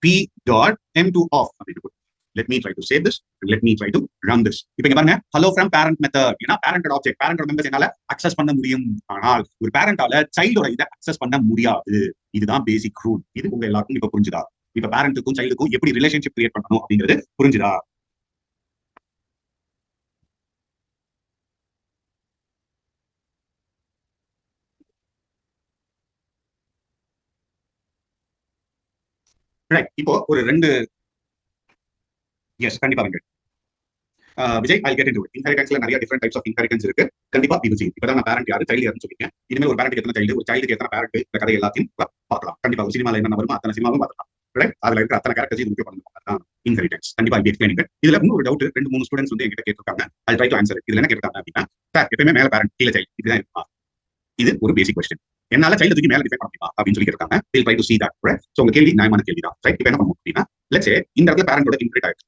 P dot M2 of அப்படின்னு. let me try to save this and let me try to run this. இப்போ இங்க பாருங்க, hello from parent method. ஏன்னா பேரண்டோட ஆப்ஜெக்ட் பேரண்டோட மெம்பர்ஸ் என்னால அக்சஸ் பண்ண முடியும், ஆனால் ஒரு பேரண்டால சைல்டோட இதை அக்சஸ் பண்ண முடியாது. இதுதான் பேசிக் ரூல். இது உங்க எல்லாருக்கும் இப்ப புரிஞ்சுதா? இப்ப பேரண்ட்டுக்கும் சைல்டுக்கும் எப்படி ரிலேஷன்ஷிப் கிரியேட் பண்ணணும் அப்படிங்கிறது புரிஞ்சுதா? ரைட், இப்போ ஒரு ரெண்டு எஸ் கண்டிப்பா வந்து Vijay I get into it. இன்ஹெரிட்டன்ஸ்ல நிறைய டிஃபரெண்ட் டைப்ஸ் ஆஃப் இன்ஹெரிட்டன்ஸ் இருக்கு. கண்டிப்பா விஜய் இப்பதான் நான் பேரண்ட் யாரு சைல்டு யாருன்னு சொல்லிருக்கேன். இனிமேல் ஒரு பேரண்ட் எத்தனை சைல்டு, ஒரு சைல்டுக்கு எத்தனை பேரண்ட், இந்த கதை எல்லாத்தையும் பார்க்கலாம். கண்டிப்பா ஒரு சினிமால என்ன வருமோ அத்தனை சினிமாவும் பார்க்கலாம். ரைட்? அதுல இருக்கிற அத்தனை கேரக்டர்ஸ் இது பண்ணணும் இன்ஹெரிட்டன்ஸ். கண்டிப்பா இப்படி எக்ஸ்பிளைனிங். இதுல இன்னொரு டவுட் 2-3 ஸ்டூடெண்ட்ஸ் வந்து என்கிட்ட கேட்டிருக்காங்க. ஐ ட்ரை டு ஆன்சர். இதுல என்ன கேட்டிருக்காங்க அப்படின்னா, சார் எப்பவுமே மேல பேரண்ட் கீழே சைல்டு இதுதான் இருக்குமா? இது ஒரு பேசிக் கொஸ்டின். என்னால சைல்டு தூக்கி மேல டிஃபைன் பண்ண முடியுமா அப்படின்னு சொல்லி கேட்டிருக்காங்க. Will try to see that. So உங்க கேள்வி நியாயமான கேள்வி தான். ரைட்? இப்போ என்ன பண்ணுவோம் அப்படின்னா, லெட்ஸ் சே இந்த இடத்துல பேரண்டோட இன்ஹெரிட் ஆயிருக்கு.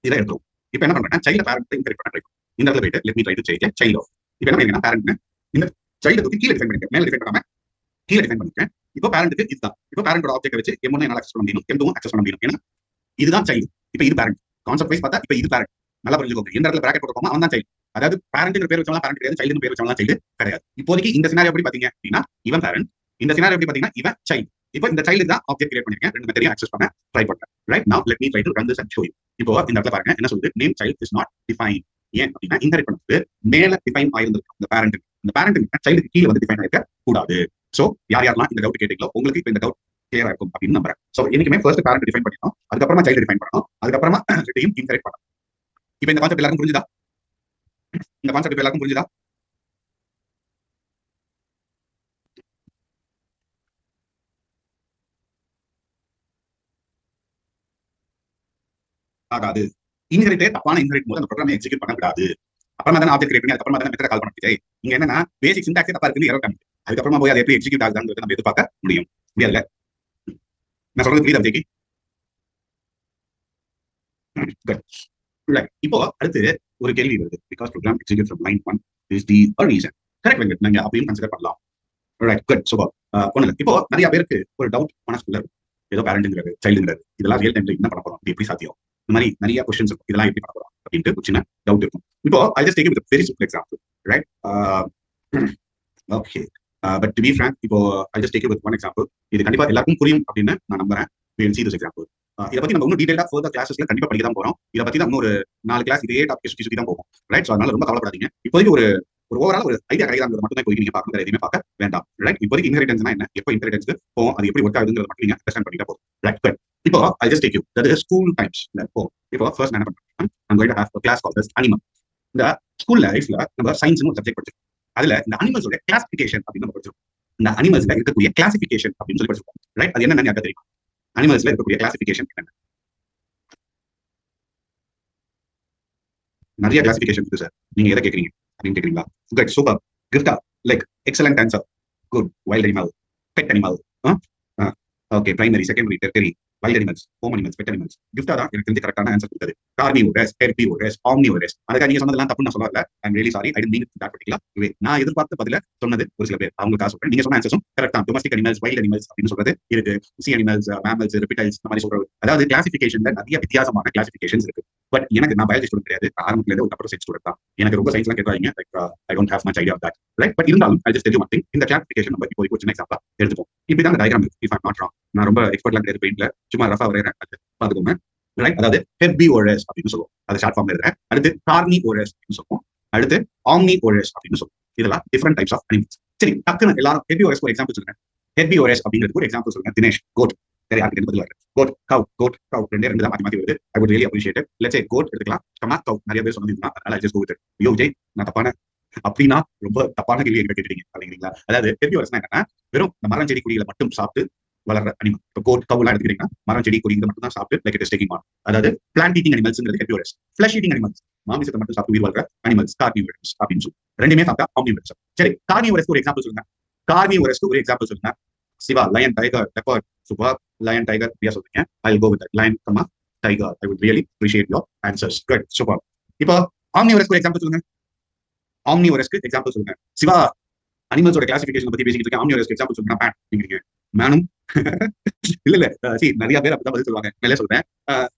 இதை எடுத்துரும். இப்போ என்ன பண்றேன்னா சைல்டு பேரண்ட் இன்ஹெரிட் பண்ண ட்ரை பண்ணும். இந்த இடத்துல போயிட்டு let me try to change child off. இப்போ என்ன பண்ணீங்கன்னா பேரண்ட் இந்த சைல்டு தூக்கி கீழே டிஃபைன் பண்ணிருக்கேன். மேல டிஃபைன் பண்ணாம கீழே டிஃபைன் பண்ணிருக்கேன். இப்போ பேரண்ட்டுக்கு இதுதான். இப்போ பேரண்டோட ஆப்ஜெக்ட் வச்சு M1 என்னால அக்சஸ் பண்ண முடியும், M2 அக்சஸ் பண்ண முடியும். ஏன்னா இதுதான் சைல்டு. இப்போ இது பேரண்ட். கான்செப்ட் வைஸ் பார்த்தா இப்போ இது பேரண்ட். நல்லா புரிஞ்சுக்கோங்க. இந்த இடத்துல பிராக்கெட் போட்டுக்கோமா அவன் தான் சைல்டு. அதாவது பேரண்ட் பேர் வச்சவங்க பேரண்ட் கிடையாது, சைல்டு பேர் வச்சவங்க சைல்டு கிடையாது. இப்போதைக்கு இந்த சினாரியோ எப்படி பாத்தீங்க அப்படின்னா இவன் பேரண்ட், இந்த சினாரியோ எப்படி பாத்தீங்கன்னா இவன் சைல்டு. இப்போ இந்த சைல்டு தான் ஆப்ஜெக்ட் கிரியேட் பண்ணிருக்கேன். ரெண்டு மெத்தடையும் அக்சஸ் பண்ண ட்ரை பண்றேன். ரைட்? நவ let me try to run this and show you. இப்போ இந்த இடத்துல பாருங்க என்ன சொல்லுது, name child is not define. ஏன் அப்படின்னா இன்ஹெரிட் பண்ணது மேல டிஃபைன் ஆயிருந்திருக்கு அந்த பேரண்ட். இந்த பேரண்ட் சைல்டுக்கு கீழே வந்து டிஃபைன் ஆயிருக்க கூடாது. சோ யார் யாரெல்லாம் இந்த டவுட் கேட்டீங்களோ உங்களுக்கு இப்போ இந்த டவுட் கிளியரா இருக்கும் அப்படின்னு நம்புறேன். சோ என்னைக்குமே ஃபர்ஸ்ட் பேரண்ட் டிஃபைன் பண்ணிடணும், அதுக்கப்புறமா சைல்டு டிஃபைன் பண்ணணும், அதுக்கப்புறமா ரெண்டையும் இன்ஹெரிட் பண்ணணும். இப்போ இந்த கான்செப்ட் எல்லாருக்கும் புரிஞ்சுதா? இந்த கான்செப்ட் எல்லாருக்கும் புரிஞ்சுதா? ஆகாது. இன்ஹெரிட்டே தப்பான இன்ஹெரிட் போது அந்த ப்ரோக்ராமை எக்ஸிக்யூட் பண்ண விடாது. அப்புறமா தான் ஆப்ஜெக்ட் கிரியேட் பண்ணி அதுக்கப்புறமா தான் மெத்தட் கால் பண்ண முடியாது. இங்க என்னன்னா பேசிக் சின்டாக்ஸே தப்பா இருக்குன்னு எரர் காமிக்குது. அதுக்கப்புறமா போய் அது எப்படி எக்ஸிக்யூட் ஆகுதுன்னு நம்ம எதிர்பார்க்க முடியும் முடியாதுல்ல? நான் சொல்றது புரியுதா விஜய்க்கு? இப்போ அடுத்து ஒரு கேள்வி வருது. Because program execute from line 1 is the reason. Correct Venkat, நீங்க அப்படியும் கன்சிடர் பண்ணலாம். Right, good, super. ஒண்ணு இல்லை. இப்போ நிறைய பேருக்கு ஒரு டவுட் மனசுக்குள்ள இருக்கும். ஏதோ பேரண்ட்ங்கிறது சைல்டுங்கிறது இதெல்லாம் ரியல் டைம்ல என்ன பண்ண போறோம், இது எப்படி சாத்தியம், இந்த மாதிரி நிறைய கொஸ்டின்ஸ் இருக்கும். இதெல்லாம் எப்படி பண்ண போறோம் அப்படின்ட்டு ஒரு சின்ன டவுட் இருக்கும். இப்போ I just take with very simple example. Right? Okay, but to be frank, இப்போ I just take with one example. இது கண்டிப்பா எல்லாருக்கும் புரியும் அப்படின்னு நான் நம்புறேன். we'll see this example. இதை பத்தி நம்ம இன்னும் டீடைலா ஃபர்தர் கிளாஸஸ்ல கண்டிப்பா படிக்க தான் போறோம். இதை பத்தி தான் இன்னும் ஒரு 4 கிளாஸ் இதே டாபிக் சுத்தி தான் போகும். ரைட்? ஸோ அதனால ரொம்ப கவலைப்படாதீங்க. இப்போதைக்கு ஒரு ஓவரால் ஒரு ஐடியா கிடைக்கிறது மட்டும் தான் போய் நீங்க பார்க்கணும், எதுவுமே பார்க்க வேண்டாம். ரைட்? இப்போதைக்கு இன்ஹெரிட்டன்ஸ்னா என்ன, எப்போ இன்ஹெரிட்டன்ஸ்க்கு போகும், அது எப்படி ஒர்க் ஆகுதுங்கிறது மட்டும் நீங்க அண்டர்ஸ்டாண்ட் பண்ணிட்டா போதும். ரைட்? குட். இப்போ I just take you that is school times. இப்போ ஃபர்ஸ்ட் என்ன பண்றேன், I'm going to have a class called as animal. இந்த ஸ்கூல் லைஃப்ல நம்ம சயின்ஸ்னு ஒரு சப்ஜெக்ட் படிச்சிருக்கோம். அதுல இந்த அனிமல்ஸோட கிளாசிபிகேஷன் அப்படின்னு நம்ம படிச்சிருக்கோம். இந்த அனிமல்ஸ்ல இருக்கக்கூடிய கிளாசிபிகேஷன் அப்படின்னு சொல்லி படிச்சிருக்கோம். ரைட்? அது என்னன்னு எனக்கு தெரியும். அனிமல்ஸ்ல இருக்கக்கூடிய கிளாசிபிகேஷன் என்னென்ன? நிறைய கிளாசிபிகேஷன் இருக்கு சார். நீங்க எதை கேக்குறீங்க அப்படின்னு கேக்குறீங்களா? குட், சூப்பர், கிஃப்டா, like excellent answer. Good. Wild animal, pet animal, okay, primary, secondary, tertiary, wild animals, home animals, pet animals. கிஃப்டா தான் எனக்கு தெரிஞ்ச கரெக்டான ஆன்சர் கொடுத்தது. Carnivorous, herbivorous, omnivorous. அதுக்காக நீங்க சொன்னதெல்லாம் தப்பு நான் சொல்லல. I'm really sorry, I did mean that particular way. நான் எதிர்பார்த்த பதில சொன்னது ஒரு சில பேர், அவங்க காசு சொல்றேன். நீங்க சொன்ன ஆன்சர்ஸும் கரெக்ட் தான். டொமஸ்டிக் அனிமல்ஸ், வைல்ட் அனிமல்ஸ் அப்படின்னு சொல்றது இருக்கு. சி அனிமல்ஸ், மேமல்ஸ், ரெப்டைல்ஸ், இந்த மாதிரி சொல்றது. அதாவது கிளாசிபிகேஷன்ல நிறைய வித்தியாசமான கிளாசிபிகேஷன்ஸ் இருக்கு. பட் எனக்கு நான் பயாலஜி ஸ்டூடெண்ட் கிடையாது. ஆரம்பத்துல இருந்து ஒரு கம்ப்யூட்டர் சயின்ஸ் ஸ்டூடெண்ட் தான். எனக்கு ரொம்ப சயின்ஸ்லாம் கேட்காதீங்க. Like I don't have much idea of that. Right? But இருந்தாலும் I just tell you one thing. இந்த கிளாசிபிகேஷன் நம்ம இப்போ ஒரு சின்ன எக்ஸாம்பிளா எடுத்துப்போம். இப்படி தான் டயகிராம் இருக்கு. If I not wrong. நான் ரொம்ப எக்ஸ்பர்ட்லாம் கிடையாது பெயிண்ட்ல, சும்மா ரஃபா வரையறேன். பாத்துக்கோங்க. ரைட்? அதாவது ஹெர்பிவோரஸ் அப்படின்னு சொல்லுவோம். அது ஷார்ட் ஃபார்ம்ல எழுதுறேன். அடுத்து கார்னிவோரஸ் அப்படின்னு சொல்லுவோம். அடுத்து ஆம்னிவோரஸ் அப்படின்னு சொல்லுவோம். இதெல்லாம் டிஃபரெண்ட் டைப்ஸ் ஆஃப் அனிமல்ஸ். சரி, டக்குன்னு எல்லாரும் ஹெர்பிவோரஸ் ஒரு எக்ஸாம்பிள் சொல்லுங்க. ஹெர்பிவோரஸ் அப்படிங்கிறது ஒரு எக்ஸாம்பிள் சொல்லுங்க. தினேஷ். கோட். வேற யாருக்கு பதில் வருது? Goat, cow, goat, cow. ரெண்டு தான் மாத்தி மாத்தி வருது. I would really appreciate it. Let's say goat எடுத்துக்கலாம். கமா கவ் நிறைய பேர் சொன்னதுன்னா அதனால just go with it. Yo Vijay, நான் தப்பான அப்படின்னா ரொம்ப தப்பான கேள்வி எங்க கேட்டுட்டீங்க அப்படிங்கிறீங்களா? அதாவது ஹெர்பிவோரஸ்னா என்னன்னா வெறும் இந்த மரம் செடி கொடிகளை மட்டும் சாப்பிட்டு வளர்ற அனிமல். இப்போ கோட், கவ் எல்லாம் எடுத்துக்கிட்டீங்கன்னா மரம் செடி கொடிகளை மட்டும் தான் சாப்பிட்டு like it is taking on. அதாவது பிளான்ட் ஈட்டிங் அனிமல்ஸ்ங்கிறது ஹெர்பிவோரஸ். ஃபிளஷ் ஈட்டிங் அனிமல்ஸ், மாமிசத்தை மட்டும் சாப்பிட்டு உயிர் வாழ்ற அனிமல்ஸ் கார்னிவோரஸ் அப்படின்னு சொல்லி ரெண்டுமே சாப்பிட்டா ஆம்னிவோரஸ். சரி, கார்னிவோரஸ்க்கு ஒரு எக்ஸாம்பிள் சொல்லுங்க. கார்னிவோரஸ்க்கு ஒரு எக்ஸாம்பிள் சொல்லுங்க. Siva, lion, tiger, leopard. Super. Lion, tiger அப்படியா சொல்றீங்க. I will go with that. Lion, comma tiger. I would really appreciate your answers. Good, super. இப்போ ஆம்னிவோரஸ்க்கு ஒரு எக்ஸாம்பிள் சொல்லுங்க. ஆம்னிவோரஸ்க்கு எக்ஸாம்பிள் சொல்லுங்க. சிவா, அனிமல்ஸோட கிளாசிபிகேஷன் பத்தி பேசிக்கிட்டு இருக்கேன். ஆம்னிவோரஸ்க்கு எக்ஸாம்பிள் சொல்லுங்க. பேட் அப்படிங்கிறீங்க. மேனும் இல்ல இல்ல, நிறைய பேர் அப்படிதான் பதில் சொல்லுவாங்க. மேலே சொல்றேன்.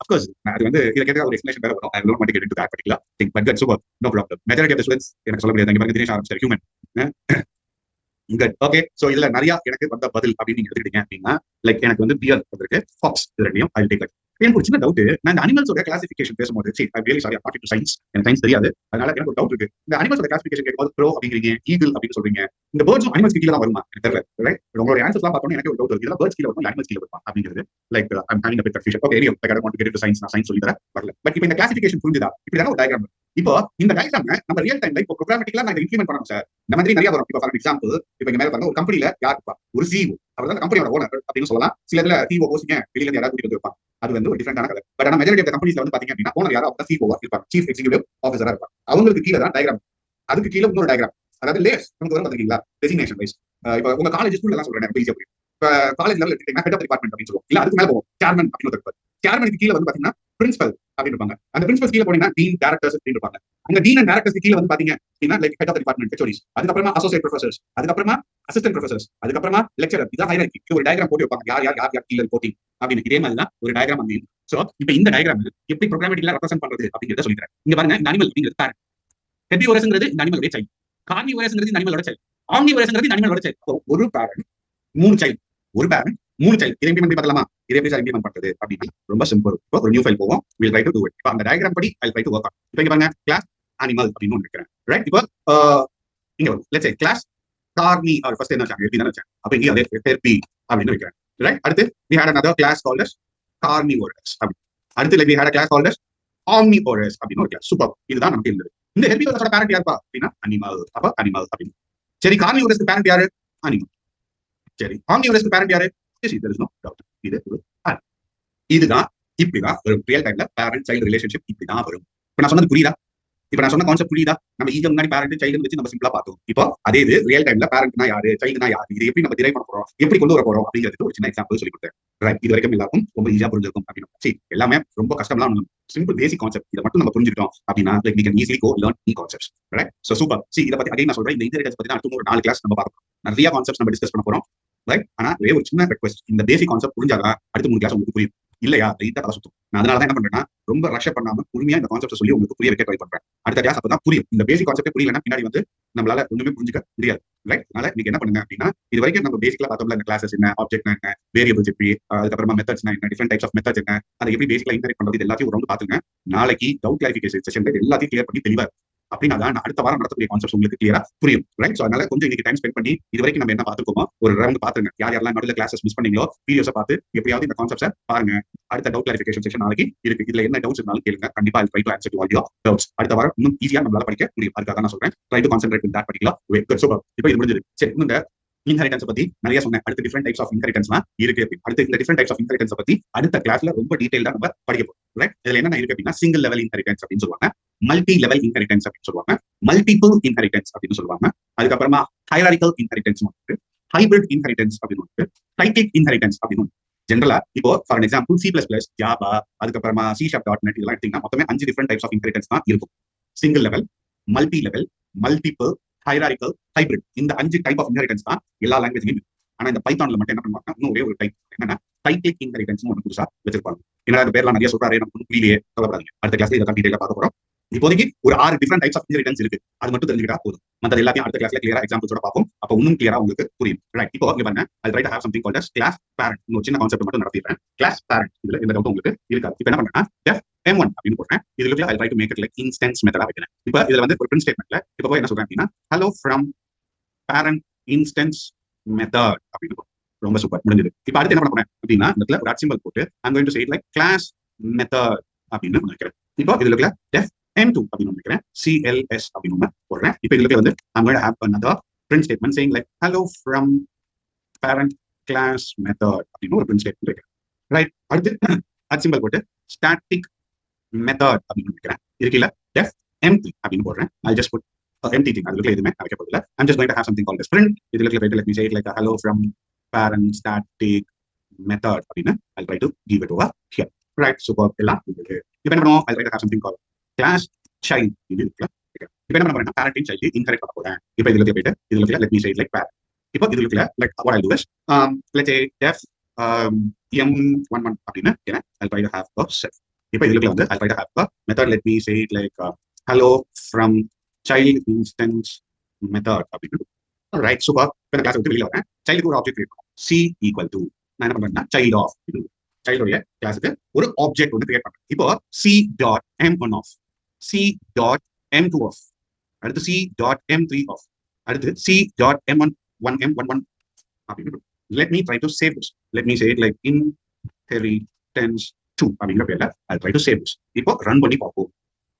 அஃப்கோர்ஸ் அது வந்து இதை கேட்டா ஒரு எக்ஸ்பிளேஷன் வேற வரும். I don't want to get into that particular thing. But good, super, no problem. Majority of the students எனக்கு சொல்ல முடியாது. இங்க தினேஷ் ஆரம்பிச்சார் ஹியூமன். Good, okay. சோ இதுல நிறைய எனக்கு வந்த பதில் அப்படின்னு நீங்க எடுத்துக்கிட்டீங்க அப்படின்னா லைக் எனக்கு வந்து பியர் வந்திருக்கு, ஃபாக்ஸ். இது ரெண்டையும் ஐ டேக் இட். எனக்கு ஒரு சின்ன டவுட். நான் இந்த அனிமல்ஸோட கிளாசிபிகேஷன் பேசும்போது சரி I really sorry not into science, எனக்கு சயின்ஸ் தெரியாது, அதனால எனக்கு ஒரு டவுட் இருக்கு. இந்த அனிமல்ஸோட கிளாசிபிகேஷன் கேட்கும்போது ப்ரோ அப்படிங்கிறீங்க, ஈகிள் அப்படின்னு சொல்றீங்க. இந்த பேர்ட்ஸும் அனிமல்ஸ் கீழே தான் வருமா எனக்கு தெரியல. ரைட், உங்களோட ஆன்சர்ஸ்லாம் பார்த்தோன்னே எனக்கு ஒரு டவுட் இருக்கு. இதெல்லாம் பேர்ட்ஸ் கீழே வருமா அனிமல்ஸ் கீழே வருமா அப்படிங்கிறது. Like I'm having a bit confusion. Okay, anyway, like I don't want to get into science. நான் சயின்ஸ் சொல்லி தர வரல. பட் இப்போ இந்த கிளாசிபிகேஷன் புரிஞ்சுதா? இப்படி தான ஒரு டயக்ராம். இப்போ இந்த டயக்ராம் நம்ம ரியல் டைம்ல இப்போ ப்ரோக்ராமட்டிக்கலா நான் இம்ப்ளிமெண்ட் பண்ணணும் சார். இந்த மாதிரி நிறைய வரும். இப்போ ஃபார் எக்ஸாம்பிள் இப்போ இங்க மேல பாருங்க, ஒரு கம்பெனில யார் இருப்பா? ஒரு சிஇஓ, அவர் தான் கம்பெனியோட ஓனர் அப்படின்னு சொல்லலாம். சில இதுல சிஇஓ போஸ்டிங்க வெளியில இருந்து யாராவது கூட்டிட்டு வந்து வைப்பாங்க. அது வந்து ஒரு டிஃபரெண்டான கதை. பட் ஆனா மெஜாரிட்டி ஆஃப் கம்பெனிஸ்ல வந்து பாத்தீங்க அப்படின்னா ஓனர் யாரோ அவங்க சிஇஓவா இருப்பாங்க, சீஃப் எக்ஸிகியூட்டிவ் ஆஃபீஸரா இருப்பாங்க. அவங்களுக்கு கீழே தான் டயக்ராம், அதுக்கு கீழே இன்னொரு டயக்ராம், அதாவது லேயர்ஸ் நமக்கு வரும் பாத்தீங்களா, டெசிக்னேஷன் வைஸ். இப்போ உங்க காலேஜ் ஸ்கூல்ல எல்லாம் சொல்றேன் ஈஸியா புரியும். இப்போ காலேஜ் லெவல் எடுத்துக்கிட்டீங்கன்னா ஹெட் ஆஃப் டிபார்ட்மெண்ட் அப்படின்னு சொல்லுவோம், இல்ல அதுக்கு மேல போவோம் சேர்மன் அப்படின்னு இருப்பாரு. சேர்மனுக்கு கீழே வந்து பாத்தீங்கன்னா பிரின்சிபல் அப்படின்னு இருப்பாங்க. அந்த பிரின்சிபல் கீழே போனீங்கன்னா டீன் டைரக்டர்ஸ் அப்படின்னு இருப்பாங்க. அந்த டீன் அண்ட் டைரக்டர்ஸ் கீழே வந்து பாத்தீங்க அப்படின்னா like head of department HODs, அதுக்கப்புறமா அசோசியேட் ப்ரொஃபசர்ஸ், அதுக்கப்புறமா அசிஸ்டன்ட் ப்ரொஃபசர்ஸ், அதுக்கப்புறமா லெக்சரர். இதான் ஹைரார்கி. ஒரு டயக்ராம் போட்டு வைப்பாங்க யார் யார் யார் யார் கீழே ரிப்போர்ட்டிங் அப்படின்னு. இதே மாதிரி தான் ஒரு டயக்ராம் அமையும். சோ இப்போ இந்த டயக்ராம் எப்படி ப்ரோக்ராமட்டிக்கலா ரெப்ரசென்ட் பண்றது அப்படிங்கிறத சொல்லிக்கிறேன். இங்க பாருங்க, இந்த அனிமல் அப்படிங்கிறது பேரண்ட், ஹெர்பிவோரஸ்ங்கிறது இந்த அனிமலோட சைல்ட், கார்னிவோரஸ்ங்கிறது இந்த அனிமலோட சைல்ட், ஆம்னிவோரஸ்ங்கிறது இந்த அனிமலோட சைல்ட். ஒரு பேரண்ட் 3 சைல்ட், ஒரு பேரண்ட் 3 சைல்ட். இதை இம்ப்ளிமெண்ட் பண்ணலாமா? இதை எப்படி சார் இம்ப்ளிமெண்ட் பண்றது அப்படின்னா ரொம்ப சிம்பிள். இப்போ ஒரு நியூ ஃபைல் போவோம், we'll try to do it. இப்போ அந்த டயக்ராம் படி I'll try to work on. இப்போ இங்க பாருங்க, கிளாஸ் அனிமல் அப்படின்னு ஒன்று இருக்கிறேன். ரைட், இப்போ இங்க வரும் லெட்ஸ் சே கிளாஸ் கார்னி ஆர் ஃபர்ஸ்ட் என்ன வச்சாங்க, எப்படி தானே வச்சாங்க, அப்போ இங்கே அதே ஹெர்பி அப்படின்னு வைக்கிறேன். ரைட், அடுத்து we had another class called as carnivorous அப்படி. அடுத்து like we had a class called as omnivorous அப்படின்னு ஒரு கிளாஸ். சூப்பர், இதுதான் நமக்கு இருந்தது. இந்த ஹெர்பிவோரஸோட பேரண்ட் யாருப்பா அப்படின்னா அனிமல். அப்ப அனிமல் அப்படின்னு. சரி, கார்னிவோரஸ்க்கு பேரண்ட் யாரு? அனிமல். சரி, ஆம்னிவோரஸ்க்கு பேரண்ட் யாரு? இது இதுதான். இப்படிதான் ஒரு ரியல் டைம்ல பேரண்ட் சைல்டு ரிலேஷன்ஷிப் இப்படிதான் வரும். இப்ப நான் சொன்னது புரியுதா? இப்ப நான் சொன்ன கான்செப்ட் புரியுதா? நம்ம ஈஸியா முன்னாடி பேரண்ட் சைல்டு வச்சு நம்ம சிம்பிளா பார்த்தோம். இப்போ அதே இது ரியல் டைம்ல பேரண்ட்னா யாரு, சைல்டுனா யாரு, இது எப்படி நம்ம டிரைவ் பண்ண போறோம், எப்படி கொண்டு வர போறோம் அப்படிங்கிறதுக்கு ஒரு சின்ன எக்ஸாம்பிள் சொல்லி கொடுத்தேன். ரைட், இது வரைக்கும் எல்லாருக்கும் ரொம்ப ஈஸியா புரிஞ்சிருக்கும் அப்படின்னு. சரி, எல்லாமே ரொம்ப கஷ்டம்லாம் சிம்பிள் பேசிக் கான்செப்ட். இதை மட்டும் நம்ம புரிஞ்சுக்கிட்டோம் அப்படின்னா like we can easily go learn new concepts. Right, so super. சரி, இதை பத்தி அகைன் நான் சொல்றேன், இந்த இன்ஹெரிட்டன்ஸ் பத்தி அடுத்த ஒரு 4 கிளாஸ் நம்ம பார்ப்போம். நிறைய கான்செப்ட்ஸ் நம்ம டிஸ்கஸ் பண்ண போறோம். ரைட், ஆனா ஒரே ஒரு சின்ன ரெக்வெஸ்ட், இந்த பேசிக் கான்செப்ட் புரிஞ்சாதான் அடுத்த 3 கிளாஸ் உங்களுக்கு புரியும். இல்லையா லைட்டா தலை சுத்தும். நான் அதனால என்ன பண்றேன்னா ரொம்ப ரஷ் பண்ணாம பொறுமையா இந்த கான்செப்ட் சொல்லி உங்களுக்கு புரிய வைக்க ட்ரை பண்றேன். அடுத்த கிளாஸ் அப்பதான் புரியும். இந்த பேசிக் கான்செப்ட் புரியலன்னா பின்னாடி வந்து நம்மளால ஒண்ணுமே புரிஞ்சுக்க முடியாது. ரைட், அதனால நீங்க என்ன பண்ணுங்க அப்படின்னா, இது வரைக்கும் நம்ம பேசிக்கலா பார்த்தோம்ல, இந்த கிளாஸஸ் என்ன, ஆப்ஜெக்ட் என்ன, வேரியபிள்ஸ் எப்படி, அதுக்கப்புறமா மெத்தட்ஸ் என்ன, டிஃபரெண்ட் டைப்ஸ் ஆஃப் மெத்தட்ஸ் என்ன, அதை எப்படி பேசிக்கலா இன்டெரக்ட் பண்றது, இது எல்லாத்தையும் ஒரு ரவுண்ட் பாத்துங்க. நாளைக்கு டவுட் கிளாரிஃபிகேஷன் செஷன்ல எல்லாத்தையும் கிளியர் பண்ணி தெளிவா அப்படின்னா தான் அடுத்த வாரம் நடத்தக்கூடிய கான்செப்ட் உங்களுக்கு கிளியரா புரியும். ரைட், சோ அதனால கொஞ்சம் இன்னைக்கு டைம் ஸ்பெண்ட் பண்ணி இது வரைக்கும் நம்ம என்ன பார்த்துக்கோமோ ஒரு ரவுண்ட் பாத்துங்க. யார் யாரெல்லாம் நடுவில் கிளாஸஸ் மிஸ் பண்ணீங்களோ வீடியோஸை பார்த்து எப்படியாவது இந்த கான்செப்ட்ஸை பாருங்க. அடுத்த டவுட் கிளாரிஃபிகேஷன் செஷன் நாளைக்கு இருக்கு. இதுல என்ன டவுட்ஸ் இருந்தாலும் கேளுங்க, கண்டிப்பா try to answer to all your doubts. அடுத்த வாரம் இன்னும் ஈஸியா நம்மளால படிக்க முடியும். அதுக்காக நான் சொல்றேன், try to concentrate in that particular way. Good, super. இப்போ இது முடிஞ்சது. சரி, இந்த இன்ஹெரிட்டன்ஸ் பத்தி நிறைய சொன்னேன். அடுத்த டிஃபரெண்ட் டைப்ஸ் ஆஃப் இன்ஹெரிட்டன்ஸ்லாம் இருக்கு. அடுத்து இந்த டிஃபரெண்ட் டைப்ஸ் ஆஃப் இன்ஹெரிட்டன்ஸ் பத்தி அடுத்த கிளாஸ்ல ரொம்ப டீடைலா நம்ம படிக்க போறோம். ரைட், இதுல என்ன இருக்கு அப்படின்னா சிங்கிள் லெவல் இன்ஹெரிட்டன்ஸ் அப்படின்னு சொல்லுவாங்க, மல்டி லெவல் இன்ஹெரிட்டன்ஸ் அப்படின்னு சொல்லுவாங்க, மல்டிபிள் இன்ஹெரிட்டன்ஸ் அப்படின்னு சொல்லுவாங்க, அதுக்கப்புறமா ஹைராரிக்கல் இன்ஹெரிட்டன்ஸ் இருக்கு, ஹைபிரிட் இன்ஹெரிட்டன்ஸ் அப்படின்னு இருக்கு, சைக்ளிக் இன்ஹெரிட்டன்ஸ் அப்படின்னு. ஜெனரலா இப்போ ஃபார் எக்ஸாம்பிள் C++, ஜாவா, அதுக்கப்புறமா C#.net இதெல்லாம் எடுத்தீங்கன்னா மொத்தமே 5 டிஃபரெண்ட் டைப்ஸ் ஆஃப் இன்ஹெரிட்டன்ஸ் தான் இருக்கும். Single level, multi level, multiple, hierarchical, hybrid. இந்த 5 டைப் ஆஃப் இன்ஹெரிட்டன்ஸ் தான் எல்லா லாங்குவேஜ்லயும். ஆனா இந்த பைத்தான்ல மட்டும் என்ன பண்ணுவாங்க, இன்னும் ஒரே ஒரு டைப் என்னன்னா சைக்ளிக் இன்ஹெரிட்டன்ஸ் ஒன்று புதுசா வச்சிருப்பாங்க. ஏன்னா அந்த பேர்லாம் நிறைய சொல்றாரு, நமக்கு புரியலையே, சொல்லப்படாதீங்க. அடுத்த கிளாஸ்ல இதை டீடைலா பார்க்க போறோம். இப்போதைக்கு ஒரு 6 டிஃபரெண்ட் டைப்ஸ் ஆஃப் இன்ஹெரிட்டன்ஸ் இருக்கு, அது மட்டும் தெரிஞ்சுக்கிட்டா போதும். மற்ற எல்லாத்தையும் அடுத்த கிளாஸ்ல கிளியரா எக்ஸாம்பிள்ஸோட பார்ப்போம். அப்போ இன்னும் கிளியரா உங்களுக்கு புரியும். ரைட், இப்போ இங்க பாருங்க, I'll try to have something called as class parent. ஒரு சின்ன கான்செப்ட் மட்டும் நடத்திடுறேன். கிளாஸ் பேரண்ட் இதுல எந்த டவுட்டும் உங்களுக்கு இருக்காது. இப்போ என்ன பண்றேன்னா def m1 அப்படின்னு போடுறேன். இதுல I'll try to make it like instance மெத்தடா வைக்கிறேன். இப்போ இதுல வந்து ஒரு பிரிண்ட் ஸ்டேட்மென்ட்ல இப்போ போய் என்ன சொல்றேன் அப்படின்னா hello from parent instance method அப்படின்னு. ரொம்ப சூப்பர், முடிஞ்சது. இப்போ அடுத்து என்ன பண்ண போறேன் அப்படின்னா இந்த இடத்துல ஒரு சிம்பிள் போட்டு I'm going to say it like class method அப்படின்னு நினைக்கிறேன். இப்போ இதுல def m2 அப்படின்னு நினைக்கிறேன், cls அப்படின்னு போடுறேன். இப்போ இதுல வந்து I'm going to have another print statement saying like hello from parent class method அப்படின்னு ஒரு print statement வைக்கிறேன். ரைட், அடுத்து அது சிம்பிள் போட்டு static method அப்படின்னு நினைக்கிறேன். இதுல def m3 அப்படின்னு போடுறேன். I'll just put empty thing. அதுல எதுவுமே வைக்க போறதில்ல. I'm just going to have something called as print. இதுல let me say it like a hello from parent static method அப்படின்னு. I'll try to give it over here. Right, super. எல்லாம் உங்களுக்கு இப்போ என்ன பண்ணுவோம், I'll try to have something called class child. இது இருக்குல்ல, இப்போ என்ன பண்ண போறேன்னா parent child இன்ஹெரிட் பண்ண போறேன். இப்போ இதுல போயிட்டு இதுல let me say it like parent. இப்போ இதுல like what I'll do is let's say def m11 அப்படின்னு I'll try to have a set. இப்போ இதுல வந்து I'll try to have a method. Let me say it like hello from child instance method அப்படின்னு. Right, super. இப்போ இந்த class விட்டு வெளியில வரேன். சைல்டுக்கு ஒரு ஆப்ஜெக்ட் இருக்கும், c equal to நான் என்ன பண்றேன்னா child of இது சைல்டுடைய கிளாஸுக்கு ஒரு ஆப்ஜெக்ட் ஒன்று கிரியேட் பண்றேன். இப்போ C dot M one of, C dot M two of, அடுத்து C dot M three of, அடுத்து C dot M one one M one one அப்படின்னு. let me try to save this. let me say it like inheritance 2 அப்படிங்கிற பேர்ல I'll try to save this. இப்போ run பண்ணி பார்ப்போம்.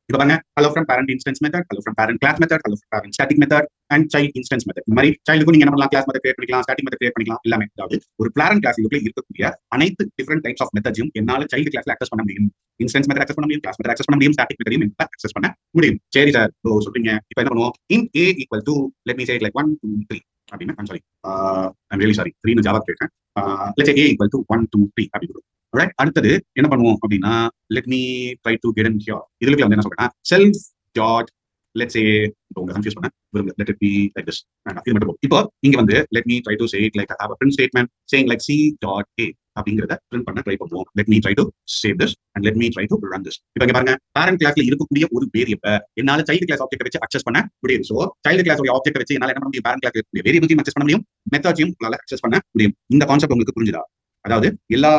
இப்போ பாருங்க, hello from parent instance method, hello from parent class method, hello from parent static method and child instance method. இந்த மாதிரி சைல்டுக்கு நீங்க என்ன பண்ணலாம், கிளாஸ் மெத்தட் கிரியேட் பண்ணிக்கலாம், ஸ்டாட்டிக் மெத்தட் கிரியேட் பண்ணிக்கலாம், எல்லாமே. அதாவது ஒரு parent class க்குள்ள இருக்கக்கூடிய அனைத்து டிஃபரெண்ட் டைப்ஸ் ஆஃப் மெத்தட்ஸையும் என்னால சைல்டு கிளாஸ்ல அக்சஸ் பண்ண முடியும். இன்ஸ்டன்ஸ் மெத்தட் அக்சஸ் பண்ண முடியும், கிளாஸ் மெத்தட் அக்சஸ் பண்ண முடியும், ஸ்டாட்டிக் மெத்தடையும் அக்சஸ் பண்ண முடியும். சரி சார், சொல்றீங்க. இப்போ என்ன பண்ணுவோம், in a equal to let me say it like 1 2 3 அப்படின்னு. I'm sorry, I'm really sorry, 3 னு ஜாவா கேட்டேன். let's say a equal to 1 2 3 அப்படி. ரைட், அடுத்தது என்ன பண்ணுவோம் அப்படின்னா, let me try to get in here. இதுல வந்து என்ன சொல்றேன், self dot let's say, உங்க கன்ஃபியூஸ் பண்ண விரும்பல, let it be like this. இது மட்டும். இப்போ இங்க வந்து let me try to say it like I have a print statement saying like c dot a அப்படிங்கறத பிரிண்ட் பண்ண ட்ரை பண்ணுவோம். let me try to save this and let me try to run this. இப்போ இங்க பாருங்க, parent classல இருக்கக்கூடிய ஒரு variable என்னால child class object வச்சு அக்சஸ் பண்ண முடியும். சோ child class உடைய ஆப்ஜெக்ட் வச்சு என்னால என்ன பண்ண முடியும், parent class இருக்கக்கூடிய வேரியபிள்ஸையும் அக்சஸ் பண்ண முடியும், மெத்தட்ஸையும் உங்களால அக்சஸ் பண்ண முடியும். இந்த கான்செப்ட் உங்களுக்கு புரிஞ்சுதா? அதாவது எல்லா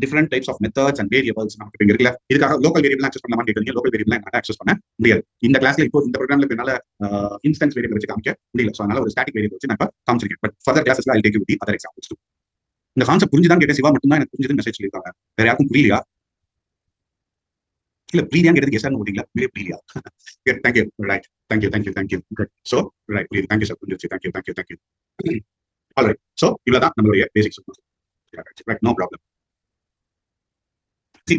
different types of methods and variables நமக்கு இங்க இருக்குல்ல, இதுக்காக லோக்கல் வேரியபிள் அக்சஸ் பண்ணலாமா கேக்குறீங்க. லோக்கல் வேரியபிள் என்னால அக்சஸ் பண்ண முடியாது. இந்த கிளாஸ்ல இப்போ இந்த ப்ரோக்ராம்ல என்னால இன்ஸ்டன்ஸ் வேரியபிள் வச்சு காமிக்க முடியல. சோ அதனால ஒரு ஸ்டாட்டிக் வேரியபிள் வச்சு நான் காமிச்சிருக்கேன். பட் ஃபர்தர் கிளாஸஸ்ல I'll take you with the other examples too. இந்த கான்செப்ட் புரிஞ்சுதான் கேட்டேன். சிவா மட்டும் தான் எனக்கு புரிஞ்சது மெசேஜ் சொல்லிருக்காங்க. வேற யாருக்கும் புரியலையா? இல்ல புரியலையா கேட்டதுக்கு எஸ் ஓட்டிங்களா? மீரே புரியலையா? thank you. Right, thank you. Good. So right, thank you sir. புரிஞ்சிருச்சு. thank you. All right, so இவ்வளவுதான் நம்மளுடைய பேசிக்ஸ். right, no problem.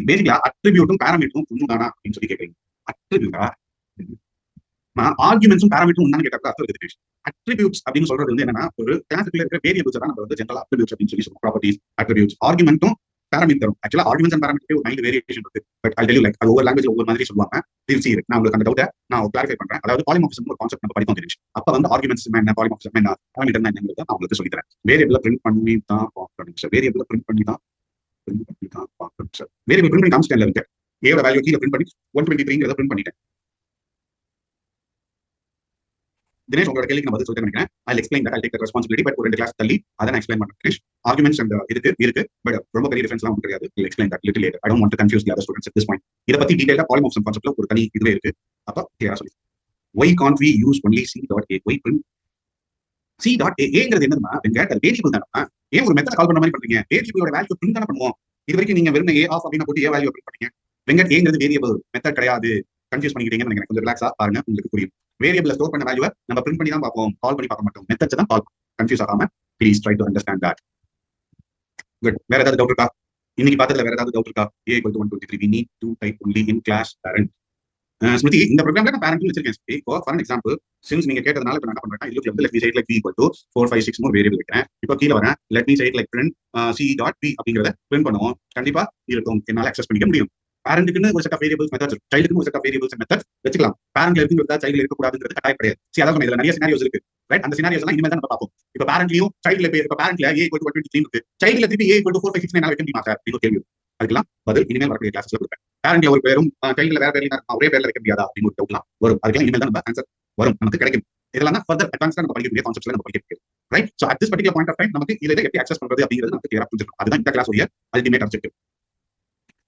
பேசிக்கலா அட்ரிபியூட்டும் பாராமீட்டரும் ஒண்ணுதானா அப்படின்னு சொல்லி கேட்கறீங்க. அட்ரிபியூட்டா ஆர்குமெண்ட்ஸும் பாராமீட்டரும் ஒண்ணான்னு கேட்டா அர்த்தம் இருக்குது. அட்ரிபியூட்ஸ் அப்படின்னு சொல்றது வந்து என்னன்னா, ஒரு கிளாஸுக்குள்ள இருக்கிற வேரியபிள்ஸ் தான் நம்ம வந்து ஜெனரல் அட்ரிபியூட்ஸ் அப்படின்னு சொல்லி சொல்லுவோம். ப்ராப்பர்ட்டிஸ், அட்ரிபியூட்ஸ், ஆர்குமெண்ட்டும் பாராமீட்டரும். ஆக்சுவலா ஆர்குமெண்ட்ஸ் அண்ட் பாராமீட்டர் ஒரு 9 வேரியேஷன் இருக்கு. But I tell you like அது ஒவ்வொரு லாங்குவேஜ்ல ஒவ்வொரு மாதிரி சொல்லுவாங்க. நான் உங்களுக்கு அந்த டவுட்டை நான் கிளாரிஃபை பண்றேன். அதாவது பாலிமார்பிசம் ஒரு கான்செப்ட் நம்ம படித்தோம் தெரிஞ்சு. அப்ப வந்து ஆர்குமெண்ட்ஸ் என்ன, பாலிமார்பிசம் என்ன, பாராமீட்டர் என்னங்கிறத நான் உங்களுக்கு சொல்லி தரேன். வேரியபிளை பிரிண்ட் பண்ணி தான் பார்க்கணும் சார். வேரியபிளை பிரிண்ட் பண்ணி தான் பார்க்கணும் சார். வேரியபிள் பிரிண்ட் பண்ணி காமிச்சிட்டேன் இருக்கு. ஏவோட வேல்யூ கீழே பிரிண்ட் பண்ணி 123 பிரிண்ட் பண்ணிட்டேன். தினேஷ், உங்களோட கேள்விக்கு நான் பதில் சொல்லிட்டு நினைக்கிறேன். I'll explain that, I'll take the responsibility. But ஒரு 2 கிளாஸ் தள்ளி அதை நான் எக்ஸ்பிளைன் பண்றேன். தினேஷ், ஆர்குமெண்ட்ஸ் அண்ட் இருக்கு பட் ரொம்ப பெரிய டிஃபரன்ஸ்லாம் ஒன்றும் கிடையாது. I'll explain that little later. I don't want to confuse the other students at this point. இத பத்தி டீடைலா பாலிமார்பிசம் கான்செப்ட்ல ஒரு தனி இதுவே இருக்கு. அப்ப கிளியரா சொல்லி, why can't we use only c dot a? why print c dot a ங்கிறது என்னன்னா, வெங்க அது வேரியபிள் தானா? ஏன் ஒரு மெத்தட் கால் பண்ண மாதிரி பண்றீங்க? வேரியபிளோட வேல்யூ பிரிண்ட் தான பண்ணுவோம். இது வரைக்கும் நீங்க வெறும் a ஆஃப் அப்படினா போட்டு a வேல்யூ பிரிண்ட் பண்ணீங்க. வெங்க ஏங்கிறது வேரியபிள், மெத்தட் கிடையாது. கன்ஃபியூஸ் பண்ணிக்கிட்டீங்கன்னு நினைக்கிறேன். கொஞ்சம் ரிலாக்ஸா பாருங்க, உங்களுக்கு புரியும். வேரியபிள்ல ஸ்டோர் பண்ண வேல்யூவை நம்ம பிரிண்ட் பண்ணி தான் பார்ப்போம், கால் பண்ணி பார்க்க மாட்டோம். மெத்தட்ஸ் தான் கால். கன்ஃபியூஸ் ஆகாம please try to understand that. Good. வேற ஏதாவது டவுட் இருக்கா? இன்னைக்கு பார்த்ததுல வேற ஏதாவது டவுட் இருக்கா? a equal to 1 2 3 we need to type only in class parent. Smriti, இந்த ப்ரோக்ராம்ல நான் பேரண்ட் வச்சிருக்கேன். இப்போ ஃபார் an example, since நீங்க கேட்டதனால இப்ப நான் என்ன பண்றேன், இதுல வந்து let me say it like b equal to 4 5 6 more variable வைக்கிறேன். இப்போ கீழ வரேன், let me say it like print c dot p அப்படிங்கறத பிரிண்ட் பண்ணுவோம். கண்டிப்பா இருக்கும், என்னால அக்சஸ் பண்ணிக்க முடியும். பேரண்ட்டுக்குன்னு ஒரு செட் ஆஃப் வேரியபிள்ஸ் மெத்தட்ஸ் இருக்கு, சைல்டுக்கு ஒரு செட் ஆஃப் வேரியபிள்ஸ் மெத்தட் வச்சுக்கலாம். பேரண்ட்ல இருக்குங்கிறதா சைல்ட்ல இருக்க கூடாதுங்கிறது கட்டாயம் கிடையாது. சரி, அதான் இதுல நிறைய சினாரியோஸ் இருக்கு. ரைட், அந்த சினாரியோஸ் எல்லாம் இனிமேல் தான் நம்ம பார்ப்போம். இப்போ பேரண்ட்லயும் சைல்ட்ல இப்போ பேரண்ட்ல a equal to 23 இருக்கு, சைல்ட்ல திருப்பி a equal to 4 5 6 9 வைக்க முடியுமா சார்? இது கேள்வி. அதுக்கெல்லாம் பதில் இனிமேல் வரக்கூடிய கிளாஸ்ல கொடுப்பேன். பேரண்ட்ல ஒரு பேரும் சைல்ட்ல வேற பேர்ல ஒரே பேர்ல வைக்க முடியாதா அப்படின்னு ஒரு டவுட்லாம் வரும். அதுக்கெல்லாம் இனிமேல் தான் நம்ம ஆன்சர் வரும், நமக்கு கிடைக்கும். இதெல்லாம் தான் ஃபர்தர் அட்வான்ஸ்டா நம்ம படிக்கக்கூடிய கான்செப்ட்ஸ்ல நம்ம படிக்க முடியும். Right, so at this particular point of time நமக்கு இதை எப்படி அக்சஸ் பண்றது அப்படிங்கிறது நமக்கு கிளியரா புரிஞ்சிடும். அதுதான் இந்த கிளாஸ் உடைய ultimate objective.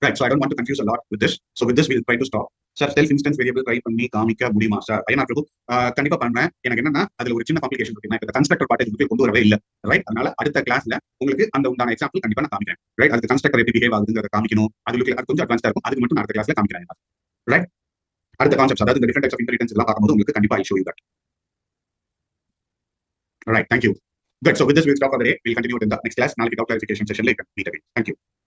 Right, so I don't want to confuse a lot with this. So with this we'll try to stop. Sir, self instance variable try பண்ணி காமிக்க முடியுமா சார்? ஐயா பிரபு, கண்டிப்பா பண்றேன். எனக்கு என்னன்னா அதுல ஒரு சின்ன காம்ப்ளிகேஷன் இருக்கு. நான் இப்ப கன்ஸ்ட்ரக்டர் பார்ட் இதுக்கு கொண்டு வரவே இல்ல. ரைட், அதனால அடுத்த கிளாஸ்ல உங்களுக்கு அந்த உண்டான எக்ஸாம்பிள் கண்டிப்பா நான் காமிக்கிறேன். ரைட், அதுக்கு கன்ஸ்ட்ரக்டர் எப்படி பிஹேவ் ஆகுதுங்கறத காமிக்கணும். அதுக்கு அது கொஞ்சம் அட்வான்ஸ்டா இருக்கும். அதுக்கு மட்டும் நான் அடுத்த கிளாஸ்ல காமிக்கிறேன். ரைட், அடுத்த கான்செப்ட்ஸ், அதாவது இந்த டிஃபரண்ட் டைப்ஸ் ஆஃப் இன்ஹெரிட்டன்ஸ் எல்லாம் பார்க்கும்போது உங்களுக்கு கண்டிப்பா I show you that. All right, thank you. Good. So with this we'll stop for the day. We'll continue it in the next class. Now we'll clarification session later. Meet again. Thank you.